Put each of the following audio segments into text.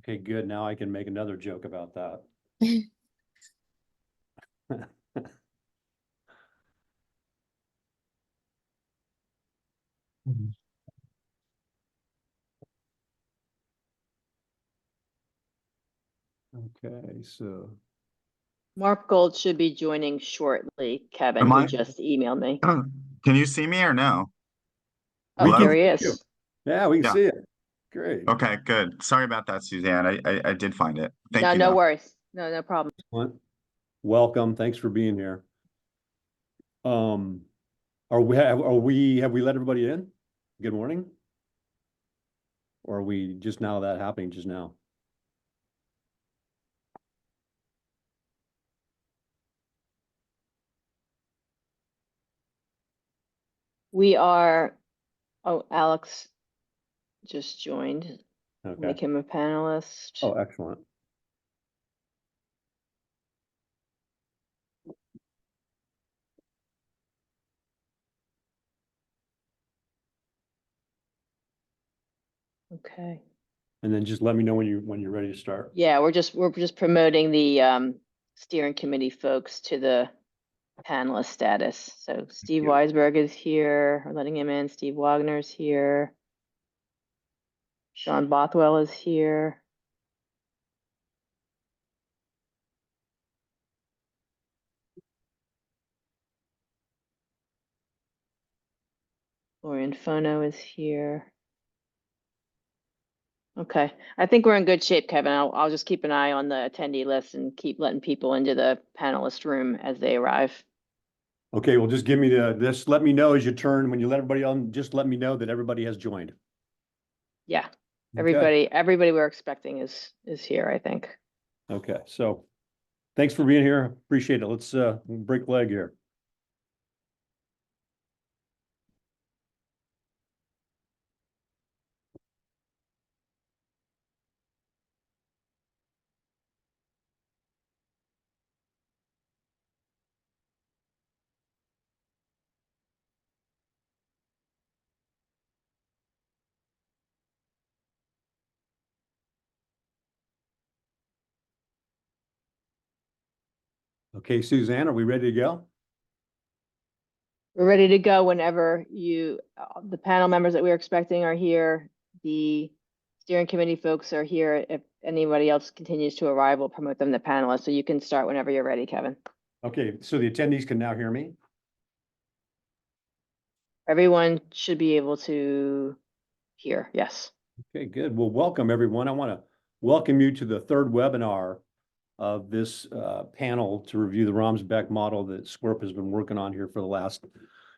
Okay, good. Now I can make another joke about that. Okay, so Mark Gold should be joining shortly, Kevin. Am He I? just emailed me. Can you see me or no? Oh, Hello? there he see you. is. Yeah, we can Yeah. see it. Great. Okay, good. Sorry about that, Suzanne. I did find it. Thank No, you. no though. worries. No problem. Excellent. Welcome. Thanks for being here. Have we let everybody in? Good morning. Or are we just now that happening just now? We are, oh, Alex just joined. Okay. Make him a panelist. Oh, excellent. Okay. And then just let me know when you're ready to start. Yeah, we're just promoting the steering committee folks to the panelist status. So Steve you. Weisberg is here. We're letting him in. Steve Wagner's here. Sean Bothwell is here. Lorian Fono is here. Okay, I think we're in good shape, Kevin. I'll just keep an eye on the attendee list and keep letting people into the panelist room as they arrive. Okay, well, just give me just let me know as you turn. When you let everybody on, just let me know that everybody has joined. Yeah, Okay. everybody we're expecting is here, I think. Okay, so thanks for being here. Appreciate it. Let's break leg here. Okay, Suzanne, are we ready to go? We're ready to go whenever the panel members that we're expecting are here. The steering committee folks are here. If anybody else continues to arrive, we'll promote them to panelists. So you can start whenever you're ready, Kevin. Okay, so the attendees can now hear me? Everyone should be able to hear, yes. Okay, good. Well, welcome everyone. I want to welcome you to the third webinar of this panel to review the Romsbeck model that SCORP has been working on here for the last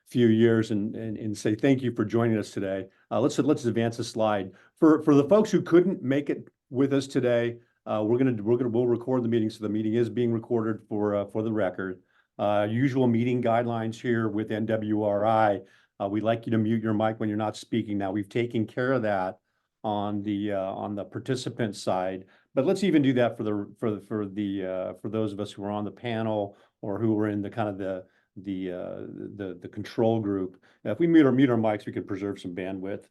few years and say thank you for joining us today. Let's advance the slide. For the folks who couldn't make it with us today, we'll record the meeting, so the meeting is being recorded for the record. Usual meeting guidelines here with NWRI. We'd like you to mute your mic when you're not speaking. Now we've taken care of that on the participant side, but let's even do that for those of us who are on the panel or who are in the kind of the control group. If we mute our mics, we can preserve some bandwidth.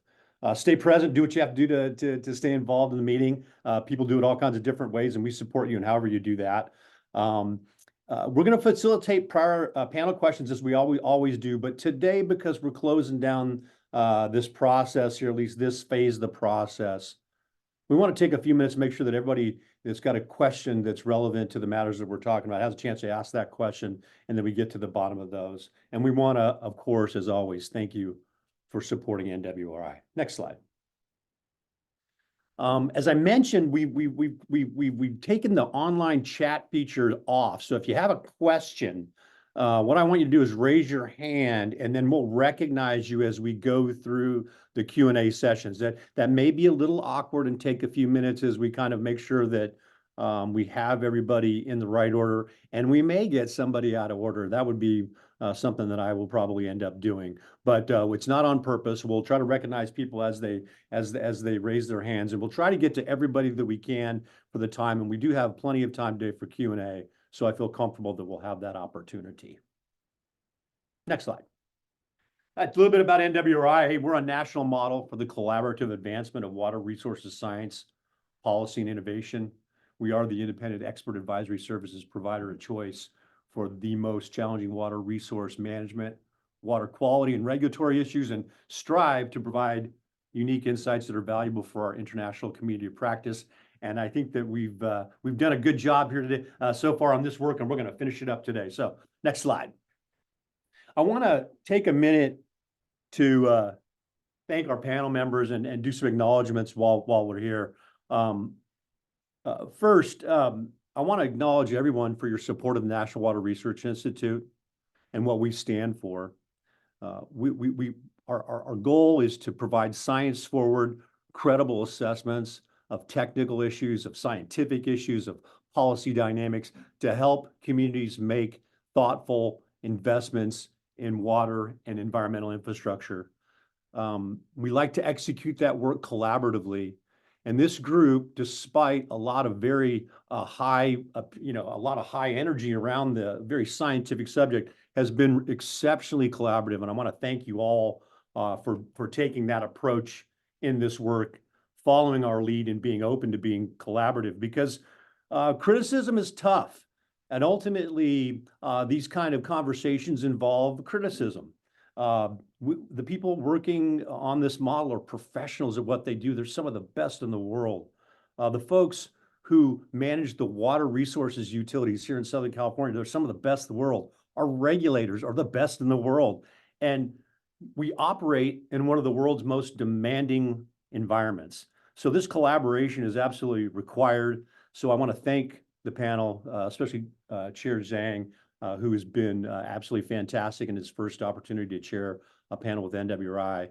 Stay present, do what you have to do to stay involved in the meeting. People do it all kinds of different ways, and we support you in however you do that. We're going to facilitate prior panel questions as we always do, but today, because we're closing down this process here, at least this phase of the process, we want to take a few minutes to make sure that everybody that's got a question that's relevant to the matters that we're talking about has a chance to ask that question, and then we get to the bottom of those. And we want to, of course, as always, thank you for supporting NWRI. Next slide. As I mentioned, we've taken the online chat feature off. So if you have a question, what I want you to do is raise your hand, and then we'll recognize you as we go through the Q&A sessions. That may be a little awkward and take a few minutes as we kind of make sure that we have everybody in the right order, and we may get somebody out of order. That would be something that I will probably end up doing, but it's not on purpose. We'll try to recognize people as they raise their hands, and we'll try to get to everybody that we can for the time. And we do have plenty of time today for Q&A, so I feel comfortable that we'll have that opportunity. Next slide. A little bit about NWRI. Hey, we're a national model for the collaborative advancement of water resources science. policy and innovation. We are the independent expert advisory services provider of choice for the most challenging water resource management, water quality and regulatory issues, and strive to provide unique insights that are valuable for our international community of practice. And I think that we've done a good job here today so far on this work, and we're going to finish it up today. So next slide. I want to take a minute to thank our panel members and do some acknowledgments while we're here. First, I want to acknowledge everyone for your support of the National Water Research Institute and what we stand for. Our goal is to provide science-forward, credible assessments of technical issues, of scientific issues, of policy dynamics to help communities make thoughtful investments in water and environmental infrastructure. We like to execute that work collaboratively. And this group, despite a lot of very high energy around the very scientific subject, has been exceptionally collaborative. And I want to thank you all for taking that approach in this work, following our lead and being open to being collaborative, because criticism is tough. And ultimately, these kind of conversations involve criticism. The people working on this model are professionals at what they do. They're some of the best in the world. The folks who manage the water resources utilities here in Southern California, they're some of the best in the world. Our regulators are the best in the world. And we operate in one of the world's most demanding environments. So this collaboration is absolutely required. So I want to thank the panel, especially Chair Zhang, who has been absolutely fantastic in his first opportunity to chair a panel with NWRI.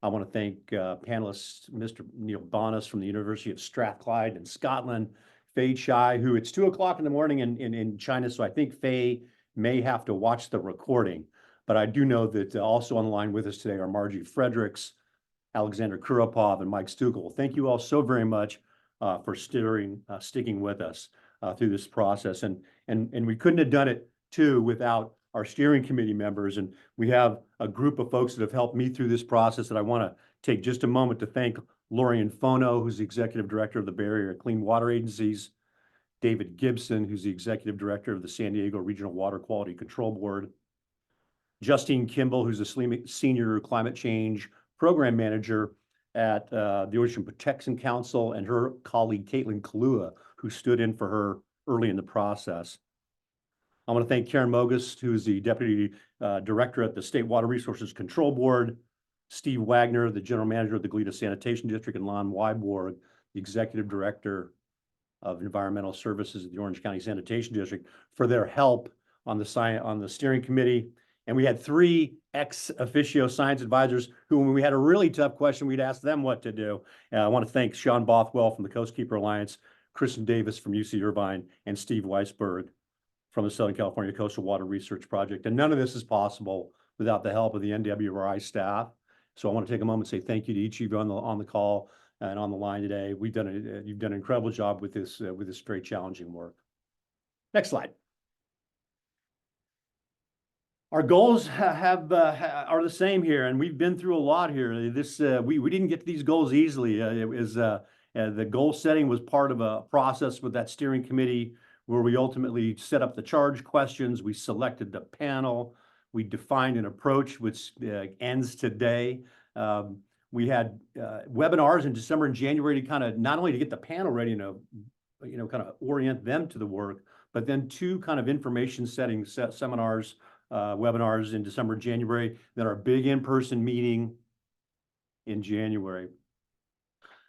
I want to thank panelists, Mr. Neil Bonas from the University of Strathclyde in Scotland, Fei Chai, who it's 2 o'clock in the morning in China, so I think Fei may have to watch the recording. But I do know that also on the line with us today are Margie Fredericks, Alexander Kuropov, and Mike Stukel. Thank you all so very much for sticking with us through this process. And we couldn't have done it too without our steering committee members. And we have a group of folks that have helped me through this process that I want to take just a moment to thank Lorian Fono, who's the executive director of the Bay Area Clean Water Agencies, David Gibson, who's the executive director of the San Diego Regional Water Quality Control Board, Justine Kimball, who's a senior climate change program manager at the Ocean Protection Council, and her colleague, Caitlin Kalua, who stood in for her early in the process. I want to thank Karen Mogus, who's the deputy director at the State Water Resources Control Board, Steve Wagner, the general manager of the Goleta Sanitation District, and Lon Weiborg, the executive director of environmental services at the Orange County Sanitation District, for their help on the steering committee. And we had 3 ex officio science advisors who, when we had a really tough question, we'd ask them what to do. I want to thank Sean Bothwell from the Coast Keeper Alliance, Kristen Davis from UC Irvine, and Steve Weisberg from the Southern California Coastal Water Research Project. And none of this is possible without the help of the NWRI staff. So I want to take a moment and say thank you to each of you on the call and on the line today. You've done an incredible job with this very challenging work. Next slide. Our goals are the same here, and we've been through a lot here. We didn't get to these goals easily. The goal setting was part of a process with that steering committee where we ultimately set up the charge questions. We selected the panel. We defined an approach which ends today. We had webinars in December and January to kind of not only to get the panel ready and kind of orient them to the work, but then 2 kind of information setting seminars, webinars in December and January, then our big in-person meeting in January.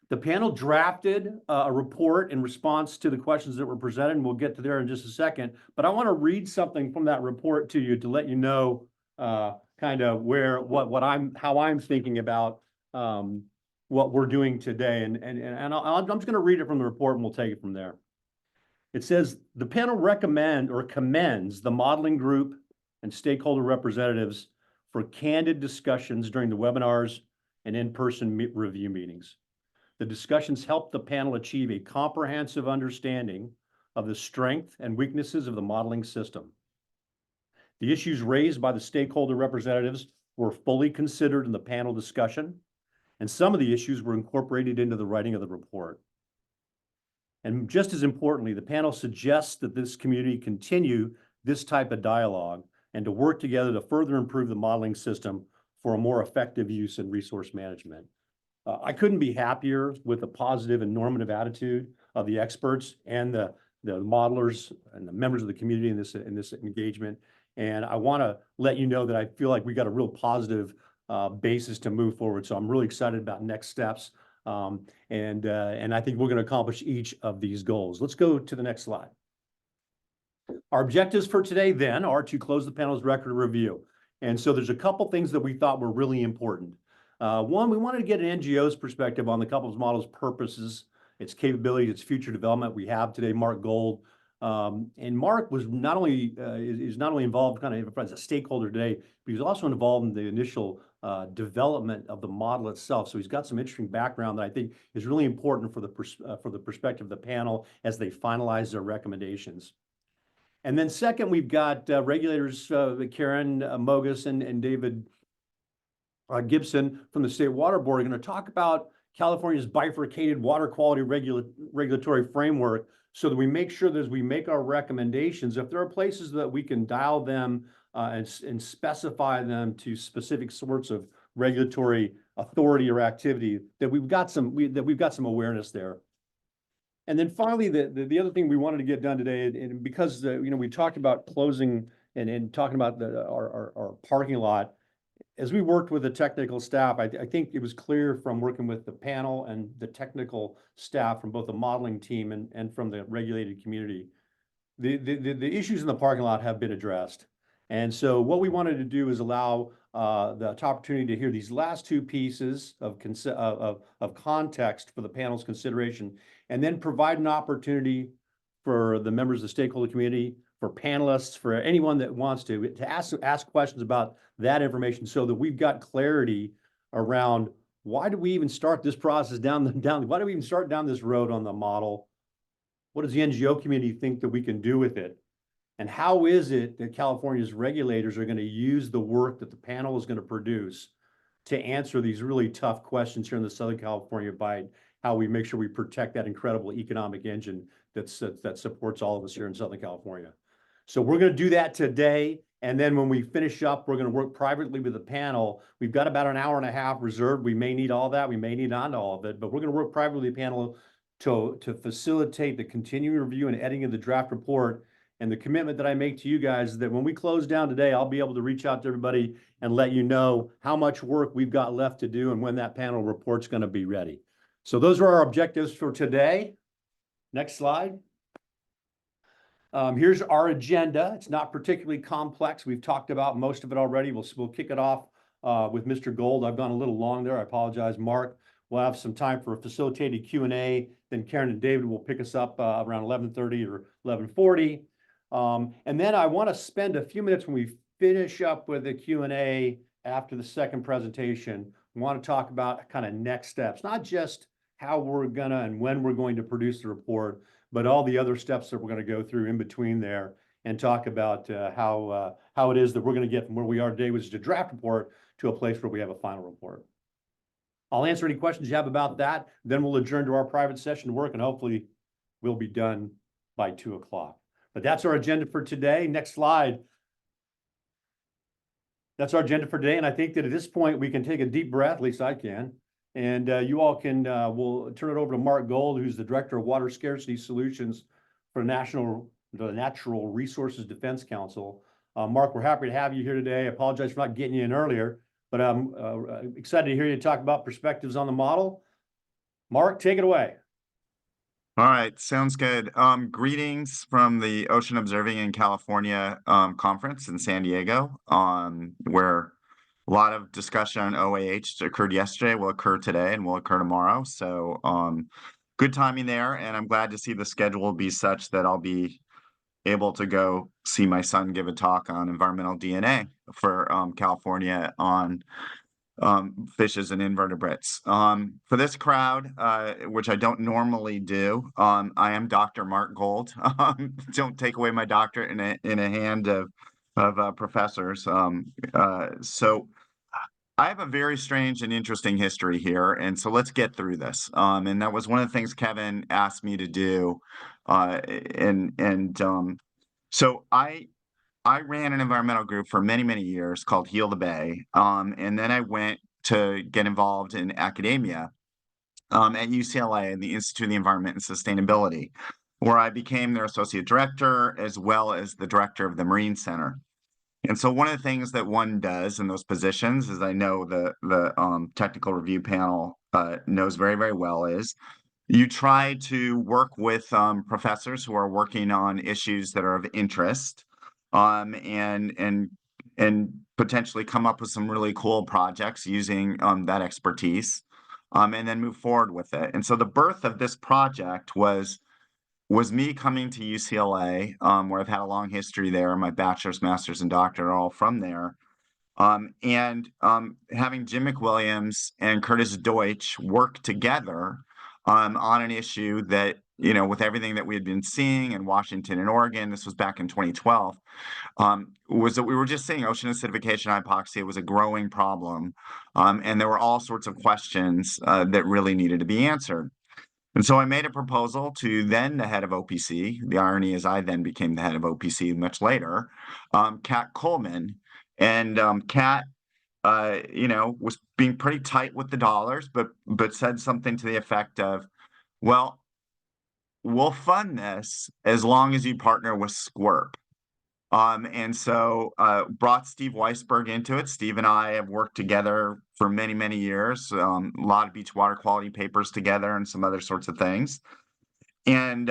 The panel drafted a report in response to the questions that were presented, and we'll get to there in just a second. But I want to read something from that report to you to let you know kind of how I'm thinking about what we're doing today. And I'm just going to read it from the report, and we'll take it from there. It says, the panel commends the modeling group and stakeholder representatives for candid discussions during the webinars and in-person review meetings. The discussions helped the panel achieve a comprehensive understanding of the strength and weaknesses of the modeling system. The issues raised by the stakeholder representatives were fully considered in the panel discussion, and some of the issues were incorporated into the writing of the report. And just as importantly, the panel suggests that this community continue this type of dialogue and to work together to further improve the modeling system for a more effective use in resource management. I couldn't be happier with the positive and normative attitude of the experts and the modelers and the members of the community in this engagement. And I want to let you know that I feel like we got a real positive basis to move forward. So I'm really excited about next steps. And I think we're going to accomplish each of these goals. Let's go to the next slide. Our objectives for today then are to close the panel's record review. And so there's a couple things that we thought were really important. One, we wanted to get an NGO's perspective on the couples model's purposes, its capabilities, its future development. We have today Mark Gold. And Mark was not only is not only involved kind of as a stakeholder today, but he's also involved in the initial development of the model itself. So he's got some interesting background that I think is really important for the perspective of the panel as they finalize their recommendations. And then second, we've got regulators Karen Mogus and David Gibson from the State Water Board are going to talk about California's bifurcated water quality regulatory framework so that we make sure that as we make our recommendations, if there are places that we can dial them and specify them to specific sorts of regulatory authority or activity, that we've got some awareness there. And then finally, the other thing we wanted to get done today, and because we talked about closing and talking about our parking lot, as we worked with the technical staff, I think it was clear from working with the panel and the technical staff from both the modeling team and from the regulated community, the issues in the parking lot have been addressed. And so what we wanted to do is allow the opportunity to hear these last two pieces of context for the panel's consideration, and then provide an opportunity for the members of the stakeholder community, for panelists, for anyone that wants to ask questions about that information so that we've got clarity around why do we even start this process why do we even start down this road on the model? What does the NGO community think that we can do with it? And how is it that California's regulators are going to use the work that the panel is going to produce to answer these really tough questions here in the Southern California Bight, how we make sure we protect that incredible economic engine that supports all of us here in Southern California. So we're going to do that today. And then when we finish up, we're going to work privately with the panel. We've got about an hour and a half reserved. We may need all that. We may need not all of it, but we're going to work privately with the panel to facilitate the continuing review and editing of the draft report. And the commitment that I make to you guys is that when we close down today, I'll be able to reach out to everybody and let you know how much work we've got left to do and when that panel report's going to be ready. So those are our objectives for today. Next slide. Here's our agenda. It's not particularly complex. We've talked about most of it already. We'll kick it off with Mr. Gold. I've gone a little long there. I apologize, Mark. We'll have some time for a facilitated Q&A. Then Karen and David will pick us up around 11:30 or 11:40. And then I want to spend a few minutes when we finish up with the Q&A after the second presentation. We want to talk about kind of next steps, not just how we're gonna and when we're going to produce the report, but all the other steps that we're going to go through in between there and talk about how it is that we're going to get from where we are today, which is a draft report, to a place where we have a final report. I'll answer any questions you have about that. Then we'll adjourn to our private session work, and hopefully we'll be done by 2 o'clock. But that's our agenda for today. Next slide. That's our agenda for today. And I think that at this point, we can take a deep breath, at least I can. And you all can, we'll turn it over to Mark Gold, who's the Director of Water Scarcity Solutions for the Natural Resources Defense Council. Mark, we're happy to have you here today. I apologize for not getting you in earlier, but I'm excited to hear you talk about perspectives on the model. Mark, take it away. All right, sounds good. Greetings from the Ocean Observing in California conference in San Diego, where a lot of discussion on OAH occurred yesterday, will occur today, and will occur tomorrow. So good timing there, and I'm glad to see the schedule be such that I'll be able to go see my son give a talk on environmental DNA for California on fishes and invertebrates. For this crowd, which I don't normally do, I am Dr. Mark Gold. Don't take away my doctorate in a hand of professors. So I have a very strange and interesting history here, and so let's get through this. And that was one of the things Kevin asked me to do. So I ran an environmental group for many, many years called Heal the Bay. And then I went to get involved in academia at UCLA in the Institute of the Environment and Sustainability, where I became their associate director as well as the director of the Marine Center. And so one of the things that one does in those positions, as I know the technical review panel knows very, very well, is you try to work with professors who are working on issues that are of interest, and potentially come up with some really cool projects using that expertise, and then move forward with it. And so the birth of this project was me coming to UCLA, where I've had a long history there. My bachelor's, master's, and doctorate are all from there. And having Jim McWilliams and Curtis Deutsch work together on an issue that, with everything that we had been seeing in Washington and Oregon, this was back in 2012, was that we were just seeing ocean acidification hypoxia was a growing problem. And there were all sorts of questions that really needed to be answered. And so I made a proposal to then the head of OPC. The irony is I then became the head of OPC much later, Kat Coleman. And Kat, was being pretty tight with the dollars, but said something to the effect of, well, we'll fund this as long as you partner with SQUIRP. And so brought Steve Weisberg into it. Steve and I have worked together for many, many years, a lot of beach water quality papers together and some other sorts of things. And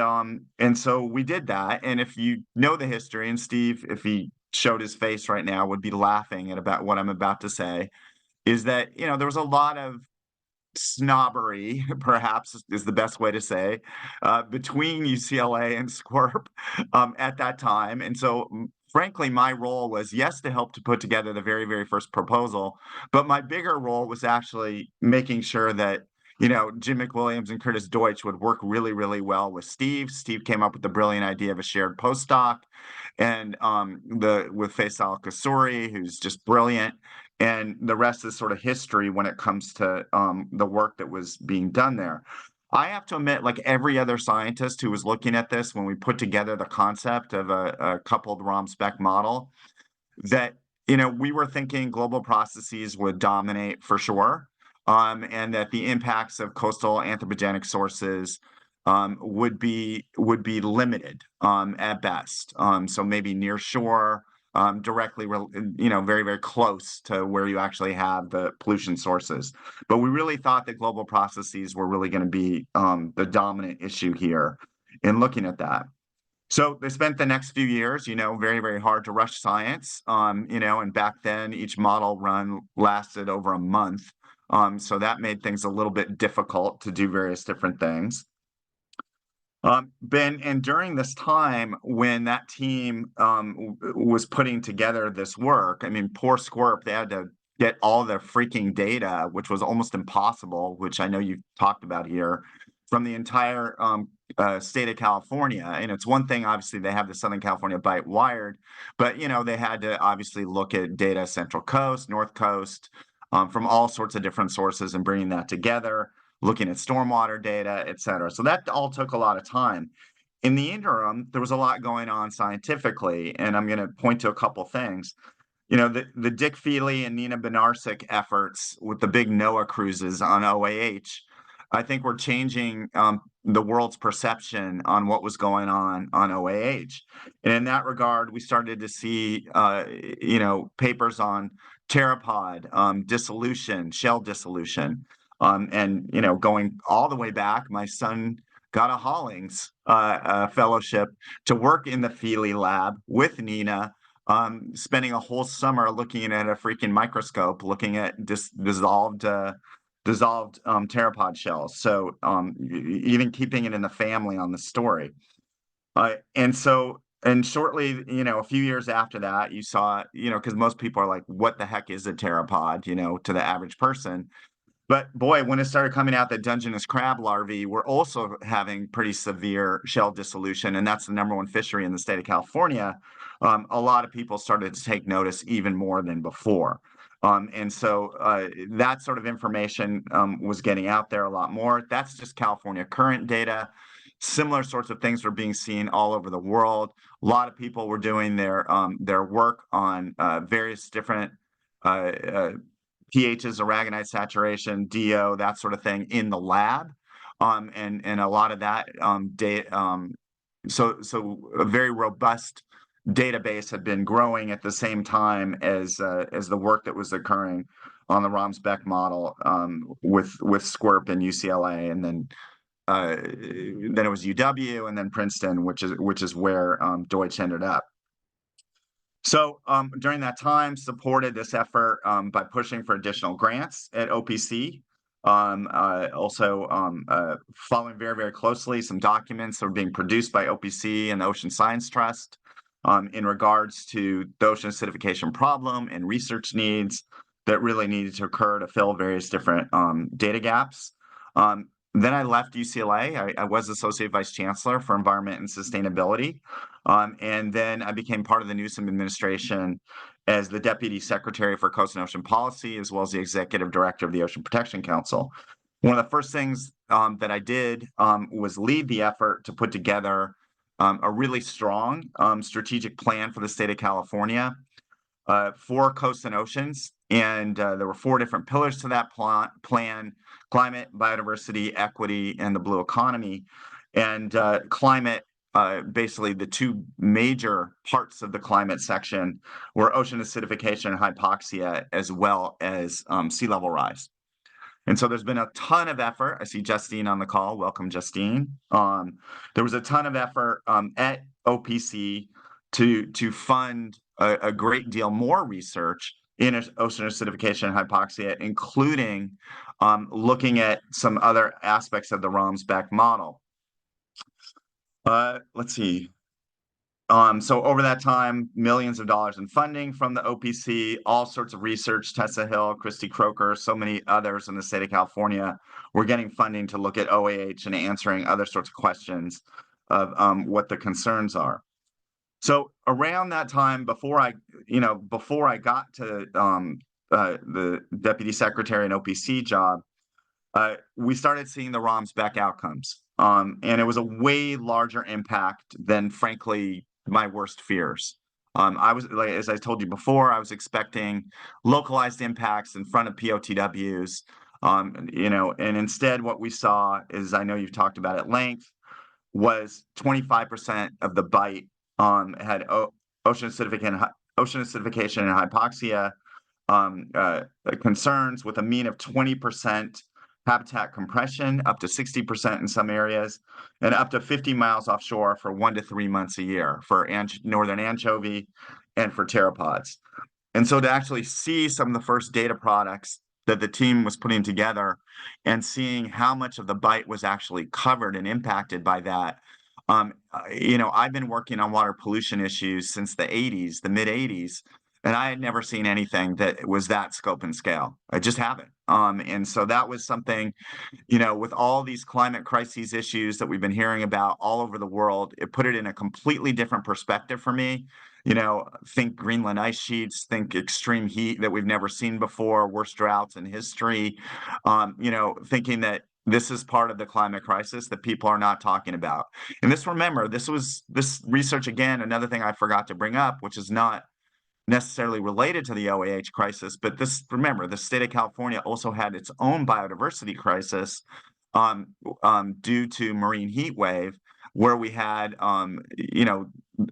so we did that. And if you know the history, and Steve, if he showed his face right now, would be laughing at about what I'm about to say, is that, there was a lot of snobbery, perhaps is the best way to say, between UCLA and SQUIRP at that time. And so, frankly, my role was, yes, to help to put together the very, very first proposal, but my bigger role was actually making sure that, Jim McWilliams and Curtis Deutsch would work really, really well with Steve. Steve came up with the brilliant idea of a shared postdoc, and with Faisal Kasuri, who's just brilliant. And the rest is sort of history when it comes to the work that was being done there. I have to admit, like every other scientist who was looking at this when we put together the concept of a coupled ROM-spec model, that, we were thinking global processes would dominate for sure, and that the impacts of coastal anthropogenic sources would be limited at best. So maybe near shore, directly, very, very close to where you actually have the pollution sources. But we really thought that global processes were really going to be the dominant issue here in looking at that. So they spent the next few years, very, very hard to rush science, and back then each model run lasted over a month. So that made things a little bit difficult to do various different things. And during this time when that team was putting together this work, I mean, poor SQUIRP, they had to get all the freaking data, which was almost impossible, which I know you've talked about here, from the entire state of California. And it's one thing, obviously, they have the Southern California Bight wired, but, they had to obviously look at data Central Coast, North Coast, from all sorts of different sources and bringing that together, looking at stormwater data, et cetera. So that all took a lot of time. In the interim, there was a lot going on scientifically, and I'm going to point to a couple things. The Dick Feely and Nina Benarsic efforts with the big NOAA cruises on OAH, I think were changing the world's perception on what was going on OAH. And in that regard, we started to see, papers on pteropod dissolution, shell dissolution. And, going all the way back, my son got a Hollings fellowship to work in the Feely lab with Nina, spending a whole summer looking at a freaking microscope, looking at dissolved pteropod shells. So even keeping it in the family on the story. And shortly, a few years after that, you saw, because most people are like, what the heck is a pteropod, to the average person. But boy, when it started coming out that Dungeness crab larvae were also having pretty severe shell dissolution, and that's the #1 fishery in the state of California, a lot of people started to take notice even more than before. And so that sort of information was getting out there a lot more. That's just California current data. Similar sorts of things were being seen all over the world. A lot of people were doing their work on various different pHs, aragonite saturation, DO, that sort of thing in the lab. And a lot of that data, so a very robust database had been growing at the same time as the work that was occurring on the Romsbeck model with SQURP and UCLA, and then it was UW, and then Princeton, which is where Deutsch ended up. So during that time, supported this effort by pushing for additional grants at OPC. Also following very, very closely some documents that were being produced by OPC and the Ocean Science Trust in regards to the ocean acidification problem and research needs that really needed to occur to fill various different data gaps. Then I left UCLA. I was Associate Vice Chancellor for Environment and Sustainability. And then I became part of the Newsom administration as the Deputy Secretary for Coast and Ocean Policy, as well as the Executive Director of the Ocean Protection Council. One of the first things that I did was lead the effort to put together a really strong strategic plan for the state of California for coasts and oceans. And there were 4 different pillars to that plan: climate, biodiversity, equity, and the blue economy. And climate, basically the 2 major parts of the climate section were ocean acidification and hypoxia, as well as sea level rise. And so there's been a ton of effort. I see Justine on the call. Welcome, Justine. There was a ton of effort at OPC to fund a great deal more research in ocean acidification and hypoxia, including looking at some other aspects of the Romsbeck model. Let's see. So over that time, millions of dollars in funding from the OPC, all sorts of research, Tessa Hill, Christy Croker, so many others in the state of California were getting funding to look at OAH and answering other sorts of questions of what the concerns are. So around that time, before I got to the Deputy Secretary and OPC job, we started seeing the Romsbeck outcomes. And it was a way larger impact than, frankly, my worst fears. I was, like, as I told you before, I was expecting localized impacts in front of POTWs, and instead what we saw is, I know you've talked about at length, was 25% of the bite had ocean acidification and hypoxia concerns, with a mean of 20% habitat compression, up to 60% in some areas, and up to 50 miles offshore for 1 to 3 months a year for northern anchovy and for pteropods. And so to actually see some of the first data products that the team was putting together and seeing how much of the bite was actually covered and impacted by that. I've been working on water pollution issues since the 80s, the mid 80s, and I had never seen anything that was that scope and scale. I just haven't. And so that was something, with all these climate crises issues that we've been hearing about all over the world, it put it in a completely different perspective for me. Think Greenland ice sheets, think extreme heat that we've never seen before, worst droughts in history, thinking that this is part of the climate crisis that people are not talking about. And this research, again, another thing I forgot to bring up, which is not necessarily related to the OAH crisis, but remember, the state of California also had its own biodiversity crisis due to marine heat wave, where we had,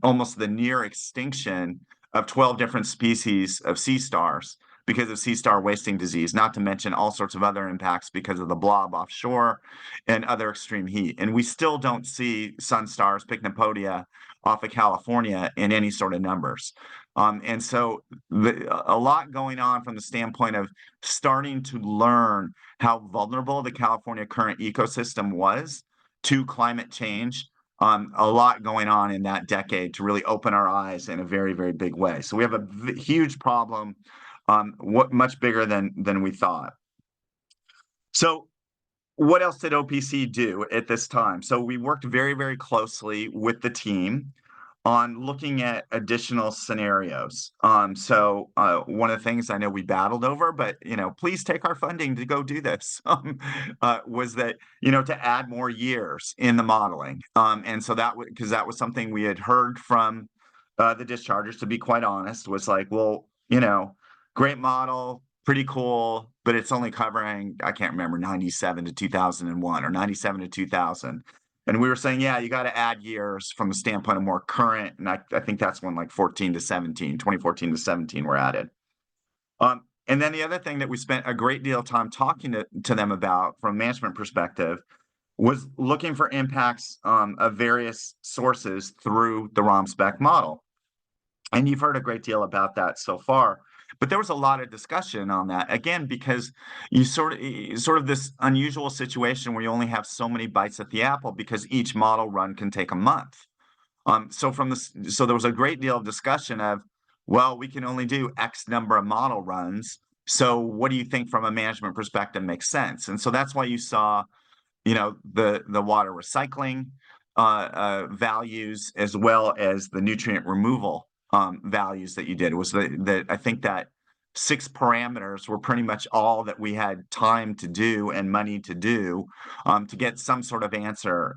almost the near extinction of 12 different species of sea stars because of sea star wasting disease, not to mention all sorts of other impacts because of the blob offshore and other extreme heat. And we still don't see sun stars, pycnopodia, off of California in any sort of numbers. And so a lot going on from the standpoint of starting to learn how vulnerable the California current ecosystem was to climate change. A lot going on in that decade to really open our eyes in a very, very big way. So we have a huge problem, much bigger than we thought. So what else did OPC do at this time? So we worked very, very closely with the team on looking at additional scenarios. So one of the things I know we battled over, but please take our funding to go do this, was that to add more years in the modeling. And so because that was something we had heard from the dischargers, to be quite honest, was like, well, great model, pretty cool, but it's only covering, I can't remember, 97 to 2001 or 97 to 2000. And we were saying, yeah, you got to add years from the standpoint of more current. And I think that's when like 14 to 17, 2014 to 17 were added. And then the other thing that we spent a great deal of time talking to them about from a management perspective was looking for impacts of various sources through the ROM spec model. And you've heard a great deal about that so far. But there was a lot of discussion on that, again, because you sort of this unusual situation where you only have so many bites at the apple because each model run can take a month. So there was a great deal of discussion of, well, we can only do X number of model runs. So what do you think from a management perspective makes sense? And so that's why you saw, the water recycling values as well as the nutrient removal values that you did. Was that I think that 6 parameters were pretty much all that we had time to do and money to do to get some sort of answer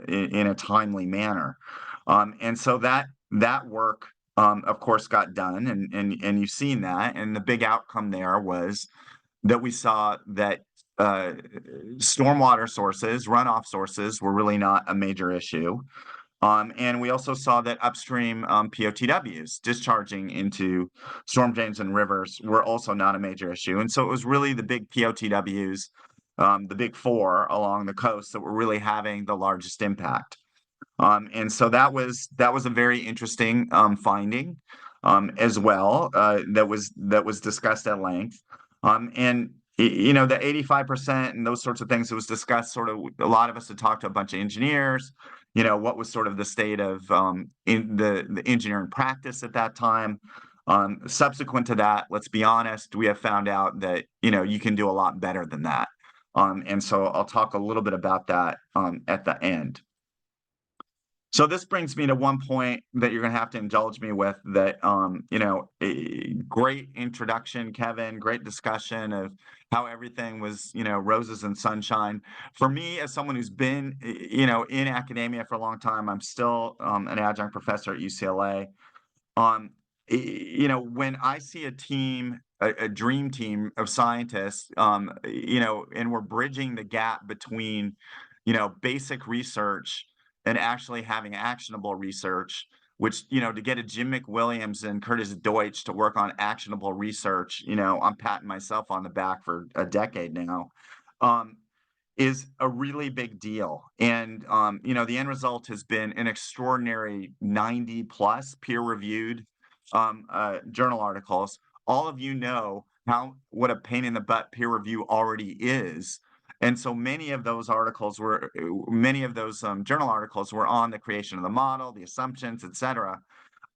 in a timely manner. And so that work, of course, got done, and you've seen that. And the big outcome there was that we saw that stormwater sources, runoff sources, were really not a major issue. And we also saw that upstream POTWs discharging into storm drains and rivers were also not a major issue. And so it was really the big POTWs, the big 4 along the coast, that were really having the largest impact. And so that was a very interesting finding as well, that was discussed at length. And the 85% and those sorts of things, it was discussed sort of, a lot of us had talked to a bunch of engineers, what was sort of the state of in the engineering practice at that time. Subsequent to that, let's be honest, we have found out that, you can do a lot better than that. And so I'll talk a little bit about that at the end. So this brings me to one point that you're going to have to indulge me with, that, a great introduction, Kevin, great discussion of how everything was, roses and sunshine. For me, as someone who's been, in academia for a long time, I'm still an adjunct professor at UCLA. When I see a team, a dream team of scientists, and we're bridging the gap between, basic research and actually having actionable research, which, to get a Jim McWilliams and Curtis Deutsch to work on actionable research, I'm patting myself on the back for a decade now, is a really big deal. And, the end result has been an extraordinary 90+ peer-reviewed journal articles. All of what a pain in the butt peer review already is. And so many of those journal articles were on the creation of the model, the assumptions, et cetera.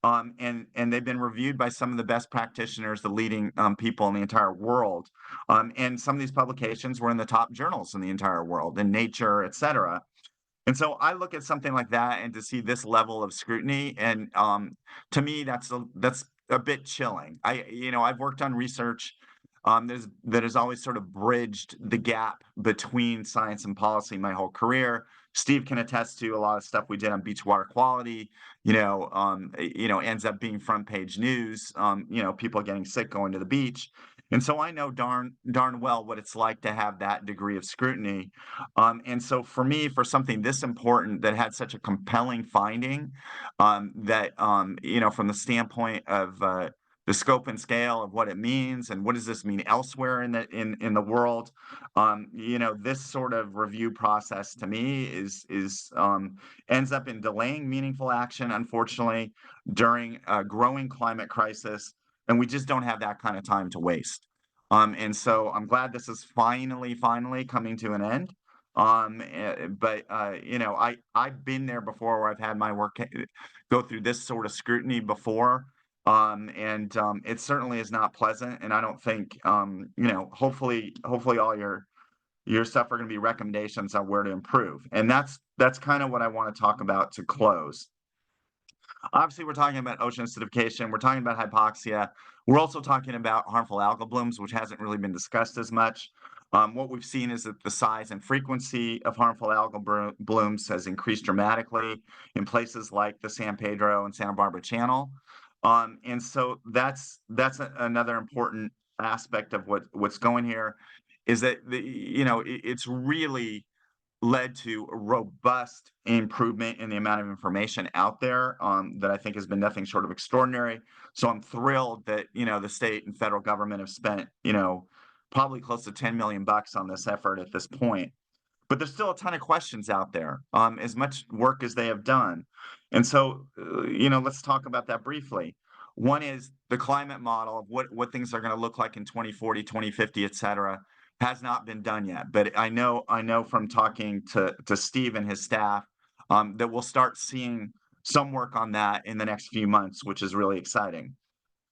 And they've been reviewed by some of the best practitioners, the leading people in the entire world. And some of these publications were in the top journals in the entire world, in Nature, et cetera. And so I look at something like that, and to see this level of scrutiny, and to me, that's a bit chilling. I've worked on research that has always sort of bridged the gap between science and policy my whole career. Steve can attest to a lot of stuff we did on beach water quality, ends up being front page news, people getting sick going to the beach. And so I know darn well what it's like to have that degree of scrutiny. And so for me, for something this important that had such a compelling finding, that, from the standpoint of the scope and scale of what it means and what does this mean elsewhere in the world, this sort of review process to me ends up in delaying meaningful action, unfortunately, during a growing climate crisis. And we just don't have that kind of time to waste. And so I'm glad this is finally coming to an end. But I've been there before, where I've had my work go through this sort of scrutiny before. And it certainly is not pleasant. And I don't think, hopefully all your stuff are going to be recommendations on where to improve. And that's kind of what I want to talk about to close. Obviously, we're talking about ocean acidification. We're talking about hypoxia. We're also talking about harmful algal blooms, which hasn't really been discussed as much. What we've seen is that the size and frequency of harmful algal blooms has increased dramatically in places like the San Pedro and Santa Barbara Channel. And so that's another important aspect of what's going here, is that it's really led to a robust improvement in the amount of information out there, that I think has been nothing short of extraordinary. So I'm thrilled that, the state and federal government have spent, probably close to 10 million bucks on this effort at this point. But there's still a ton of questions out there, as much work as they have done. And so, let's talk about that briefly. One is the climate model of what things are going to look like in 2040, 2050, et cetera, has not been done yet. But I know from talking to Steve and his staff, that we'll start seeing some work on that in the next few months, which is really exciting.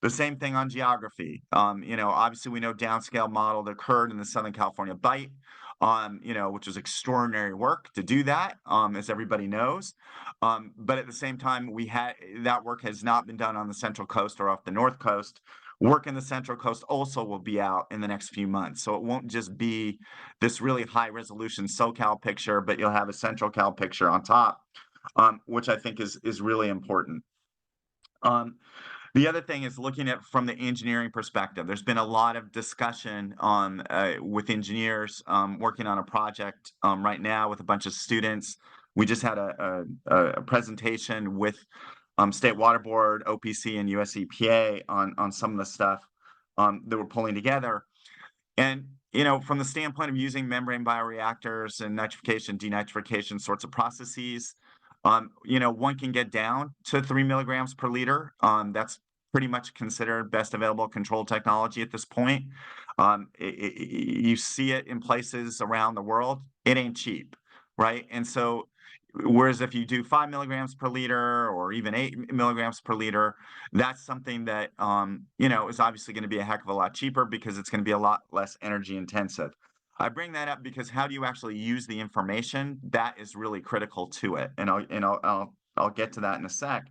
The same thing on geography. Obviously we know downscale model that occurred in the Southern California Bight, which was extraordinary work to do that, as everybody knows. But at the same time, that work has not been done on the Central Coast or off the North Coast. Work in the Central Coast also will be out in the next few months. So it won't just be this really high resolution SoCal picture, but you'll have a Central Cal picture on top, which I think is really important. The other thing is looking at from the engineering perspective. There's been a lot of discussion with engineers working on a project right now with a bunch of students. We just had a presentation with State Water Board, OPC, and US EPA on some of the stuff that we're pulling together. And from the standpoint of using membrane bioreactors and nitrification, denitrification sorts of processes, one can get down to 3 milligrams per liter. That's pretty much considered best available control technology at this point. You see it in places around the world. It ain't cheap, right? And so, whereas if you do 5 milligrams per liter or even 8 milligrams per liter, that's something that is obviously going to be a heck of a lot cheaper because it's going to be a lot less energy intensive. I bring that up because how do you actually use the information? That is really critical to it, and I'll get to that in a sec.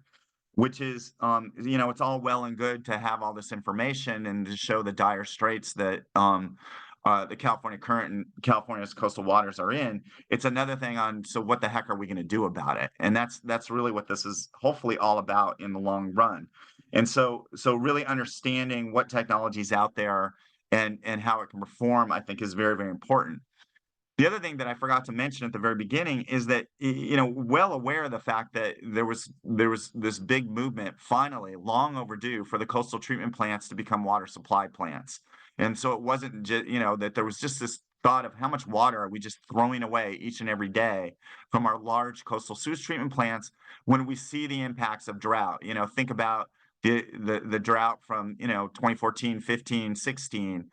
Which is, it's all well and good to have all this information and to show the dire straits that the California current and California's coastal waters are in. It's another thing so what the heck are we going to do about it? And that's really what this is hopefully all about in the long run. And so really understanding what technology is out there and how it can perform, I think, is very, very important. The other thing that I forgot to mention at the very beginning is that, well aware of the fact that there was this big movement, finally, long overdue, for the coastal treatment plants to become water supply plants. And so it wasn't just, that there was just this thought of how much water are we just throwing away each and every day from our large coastal sewage treatment plants when we see the impacts of drought. Think about the drought from, 2014, 15, 16.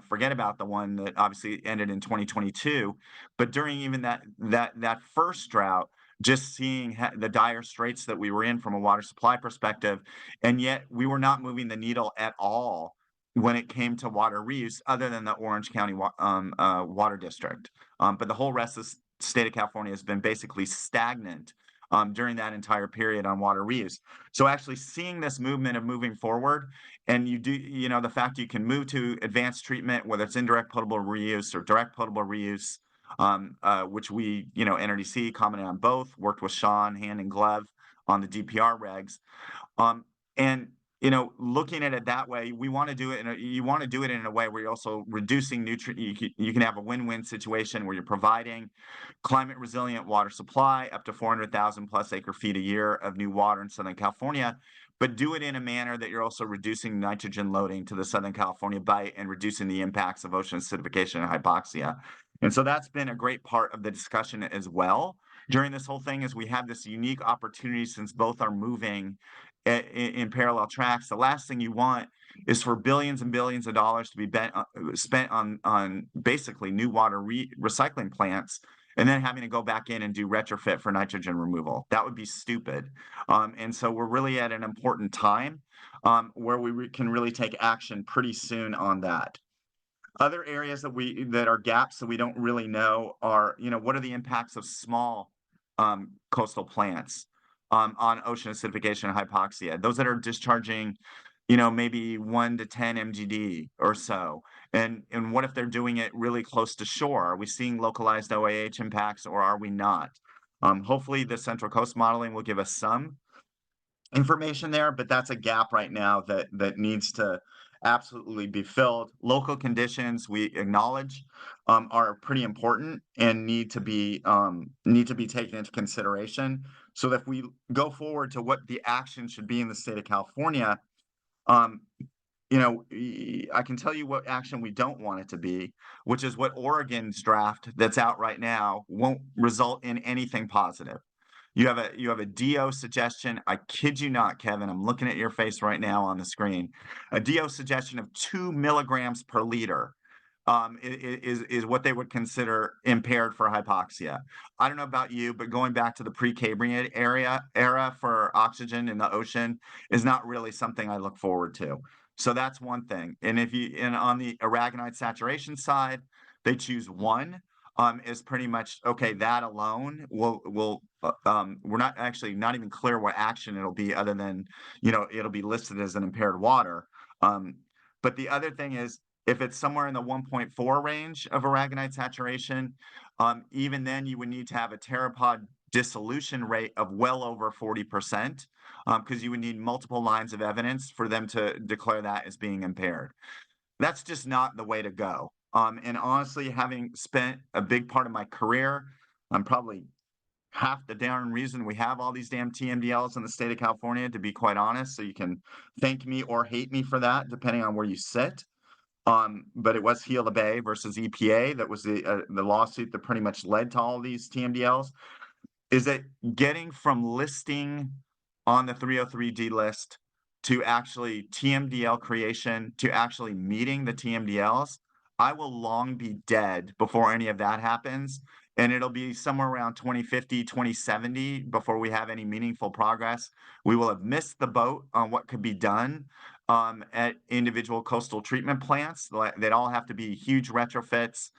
Forget about the one that obviously ended in 2022, but during even that first drought, just seeing the dire straits that we were in from a water supply perspective, and yet we were not moving the needle at all when it came to water reuse, other than the Orange County Water District. But the whole rest of the state of California has been basically stagnant during that entire period on water reuse. So actually seeing this movement of moving forward, and the fact you can move to advanced treatment, whether it's indirect potable reuse or direct potable reuse, which we, NRDC commented on both, worked with Sean hand in glove on the DPR regs. And looking at it that way, you want to do it in a way where you're also reducing nutrient. You can have a win-win situation where you're providing climate resilient water supply up to 400,000 plus acre feet a year of new water in Southern California, but do it in a manner that you're also reducing nitrogen loading to the Southern California Bight and reducing the impacts of ocean acidification and hypoxia. And so that's been a great part of the discussion as well during this whole thing, is we have this unique opportunity, since both are moving in parallel tracks. The last thing you want is for billions and billions of dollars to be spent on basically new water recycling plants, and then having to go back in and do retrofit for nitrogen removal. That would be stupid. And so we're really at an important time where we can really take action pretty soon on that. Other areas that are gaps that we don't really know are, what are the impacts of small coastal plants? on ocean acidification and hypoxia. Those that are discharging, you know, maybe 1 to 10 mgd or so. And what if they're doing it really close to shore? Are we seeing localized OAH impacts or are we not? Hopefully the Central Coast modeling will give us some information there, but that's a gap right now that needs to absolutely be filled. Local conditions, we acknowledge, are pretty important and need to be taken into consideration. So that if we go forward to what the action should be in the state of California, you know, I can tell you what action we don't want it to be, which is what Oregon's draft that's out right now won't result in anything positive. You have a DO suggestion. I kid you not, Kevin. I'm looking at your face right now on the screen. A DO suggestion of 2 milligrams per liter is what they would consider impaired for hypoxia. I don't know about you, but going back to the pre-Cambrian era for oxygen in the ocean is not really something I look forward to. So that's one thing. And on the aragonite saturation side, they choose 1. Is pretty much okay. That alone will we're not even clear what action it'll be, other than, you know, it'll be listed as an impaired water. But the other thing is, if it's somewhere in the 1.4 range of aragonite saturation, even then you would need to have a pteropod dissolution rate of well over 40%, because you would need multiple lines of evidence for them to declare that as being impaired. That's just not the way to go. And honestly, having spent a big part of my career, I'm probably half the darn reason we have all these damn TMDLs in the state of California, to be quite honest. So you can thank me or hate me for that, depending on where you sit. But it was Gila Bay versus EPA that was the lawsuit that pretty much led to all these TMDLs. Is that getting from listing on the 303D list to actually TMDL creation to actually meeting the TMDLs? I will long be dead before any of that happens. And it'll be somewhere around 2050, 2070 before we have any meaningful progress. We will have missed the boat on what could be done at individual coastal treatment plants. They'd all have to be huge retrofits.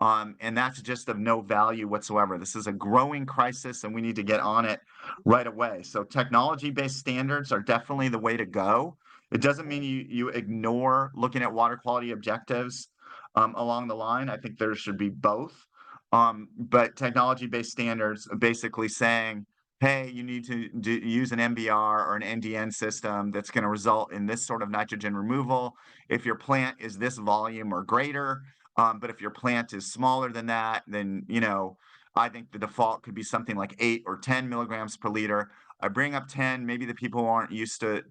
And that's just of no value whatsoever. This is a growing crisis and we need to get on it right away. So technology-based standards are definitely the way to go. It doesn't mean you ignore looking at water quality objectives along the line. I think there should be both. But technology-based standards basically saying, hey, you need to use an MBR or an NDN system that's going to result in this sort of nitrogen removal if your plant is this volume or greater. But if your plant is smaller than that, then, you know, I think the default could be something like 8 or 10 milligrams per liter. I bring up 10, maybe the people who aren't used to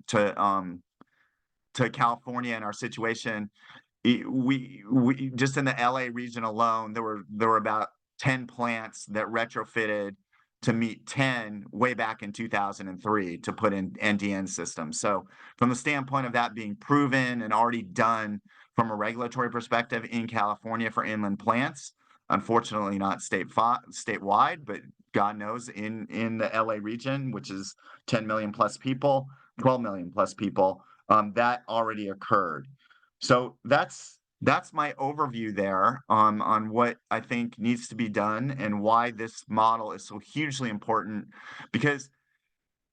California and our situation. We just in the LA region alone, there were about 10 plants that retrofitted to meet 10 way back in 2003 to put in NDN systems. So from the standpoint of that being proven and already done from a regulatory perspective in California for inland plants, unfortunately not statewide, but God knows in the LA region, which is 10 million plus people, 12 million plus people, that already occurred. So that's my overview there on what I think needs to be done and why this model is so hugely important, because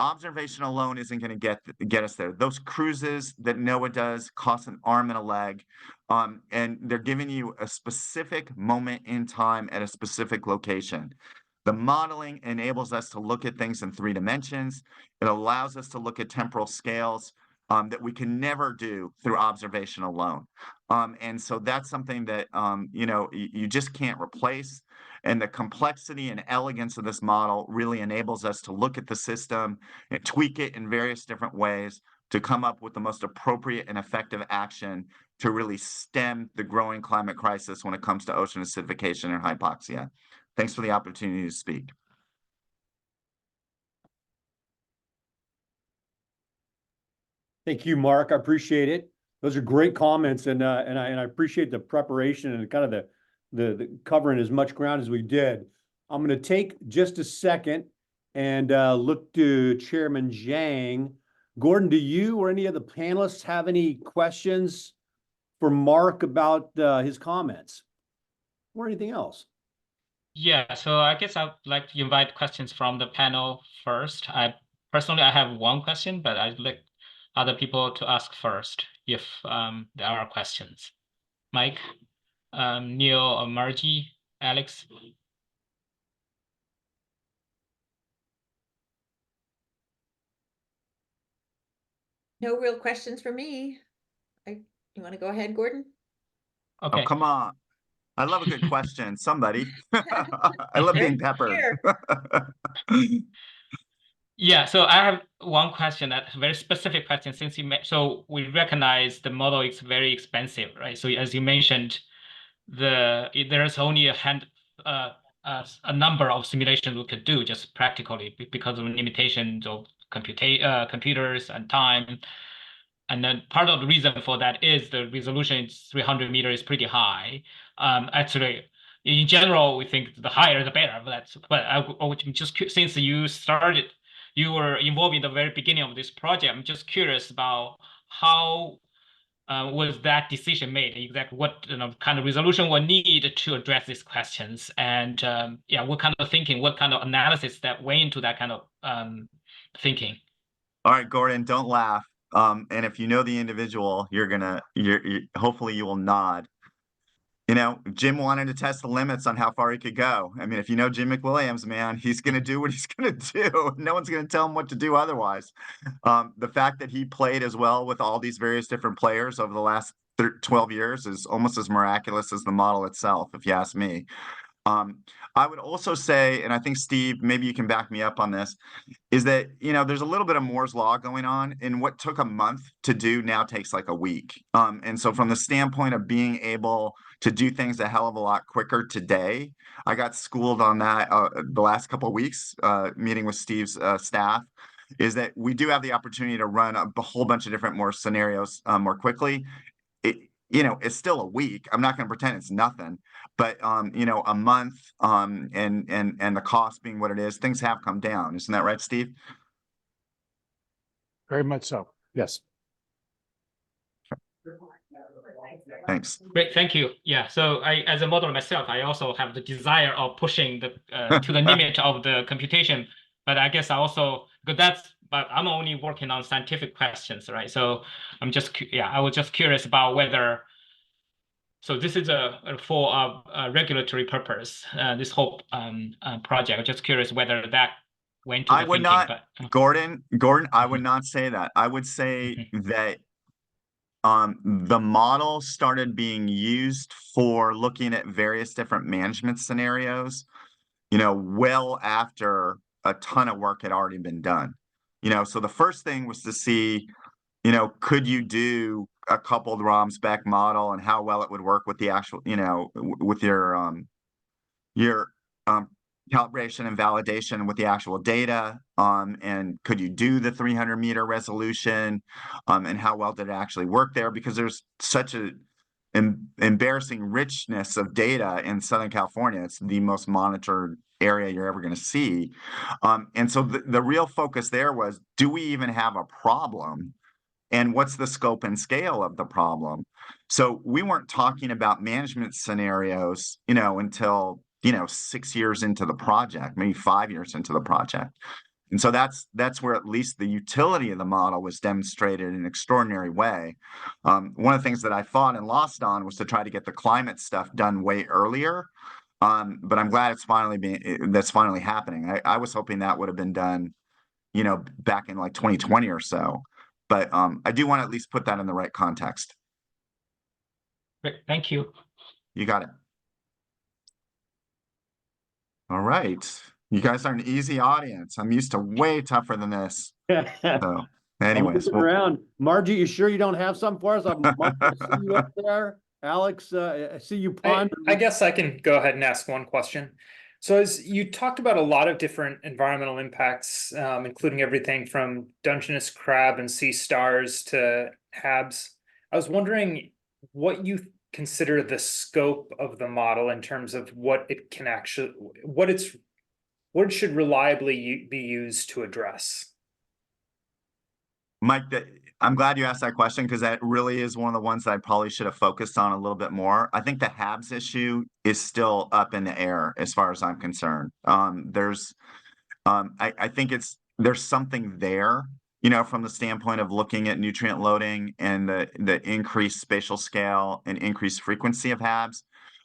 observation alone isn't going to get us there. Those cruises that NOAA does cost an arm and a leg, and they're giving you a specific moment in time at a specific location. The modeling enables us to look at things in 3 dimensions. It allows us to look at temporal scales that we can never do through observation alone. And so that's something that, you know, you just can't replace. And the complexity and elegance of this model really enables us to look at the system and tweak it in various different ways to come up with the most appropriate and effective action to really stem the growing climate crisis when it comes to ocean acidification and hypoxia. Thanks for the opportunity to speak. Thank you, Mark. I appreciate it. Those are great comments, and I appreciate the preparation and kind of the covering as much ground as we did. I'm going to take just a second and look to Chairman Zhang. Gordon, do you or any of the panelists have any questions for Mark about his comments or anything else? Yeah, so I guess I'd like to invite questions from the panel first. I personally, I have one question, but I'd like other people to ask first if there are questions. Mike, Neil, or Margie, Alex. No real questions for me. You want to go ahead, Gordon? Okay. Oh, come on. I love a good question. Somebody. I love being peppered. Yeah, so I have one question, that very specific question, since so we recognize the model is very expensive, right? So as you mentioned, there's only a number of simulations we could do just practically because of limitations of computers and time. And then part of the reason for that is the resolution is 300 meters is pretty high. Actually, in general, we think the higher the better. But I'm just since you were involved in the very beginning of this project, I'm just curious about how was that decision made? Exactly what kind of resolution we need to address these questions, and yeah, what kind of thinking, what kind of analysis that went into that kind of thinking? All right, Gordon, don't laugh. And if you know the individual, you're hopefully you will nod. You know, Jim wanted to test the limits on how far he could go. I mean, if you know Jim McWilliams, man, he's going to do what he's going to do. No one's going to tell him what to do otherwise. The fact that he played as well with all these various different players over the last 12 years is almost as miraculous as the model itself, if you ask me. I would also say, and I think Steve, maybe you can back me up on this, is that, you know, there's a little bit of Moore's law going on, and what took a month to do now takes like a week. And so from the standpoint of being able to do things a hell of a lot quicker today, I got schooled on that the last couple of weeks, meeting with Steve's staff, is that we do have the opportunity to run a whole bunch of different more scenarios more quickly. You know, it's still a week. I'm not going to pretend it's nothing, but you know, a month, and the cost being what it is, things have come down. Isn't that right, Steve? Very much so. Yes. Thanks. Great, thank you. Yeah, so as a modeler myself, I also have the desire of pushing the to the limit of the computation, but I guess I also, but I'm only working on scientific questions, right? So I'm just, yeah, I was just curious about whether, so this is for a regulatory purpose, this whole project. I'm just curious whether that went to the I would thinking, not, but Gordon, I would not say that. I would say that the model started being used for looking at various different management scenarios, you know, well after a ton of work had already been done. You know, so the first thing was to see, you know, could you do a coupled ROM spec model and how well it would work with the actual, you know, with your calibration and validation with the actual data, and could you do the 300-meter resolution, and how well did it actually work there? Because there's such a embarrassing richness of data in Southern California. It's the most monitored area you're ever going to see. And so the real focus there was, do we even have a problem? And what's the scope and scale of the problem? So we weren't talking about management scenarios, you know, until, you know, 6 years into the project, maybe 5 years into the project. And so that's where at least the utility of the model was demonstrated in an extraordinary way. One of the things that I fought and lost on was to try to get the climate stuff done way earlier. But I'm glad that's finally happening. I was hoping that would have been done, you know, back in like 2020 or so. But I do want to at least put that in the right context. great, thank you. You got it. All right. You guys are an easy audience. I'm used to way tougher than this. So anyways, around. Margie, you sure you don't have some for us? Mark, I see you up there. Alex, I see you pondering. I guess I can go ahead and ask one question. So as you talked about a lot of different environmental impacts, including everything from Dungeness crab and sea stars to HABs, I was wondering what you consider the scope of the model in terms of what it can actually, what it should reliably be used to address. Mike, I'm glad you asked that question, because that really is one of the ones that I probably should have focused on a little bit more. I think the HABs issue is still up in the air as far as I'm concerned. I think there's something there, you know, from the standpoint of looking at nutrient loading and the increased spatial scale and increased frequency of HABs.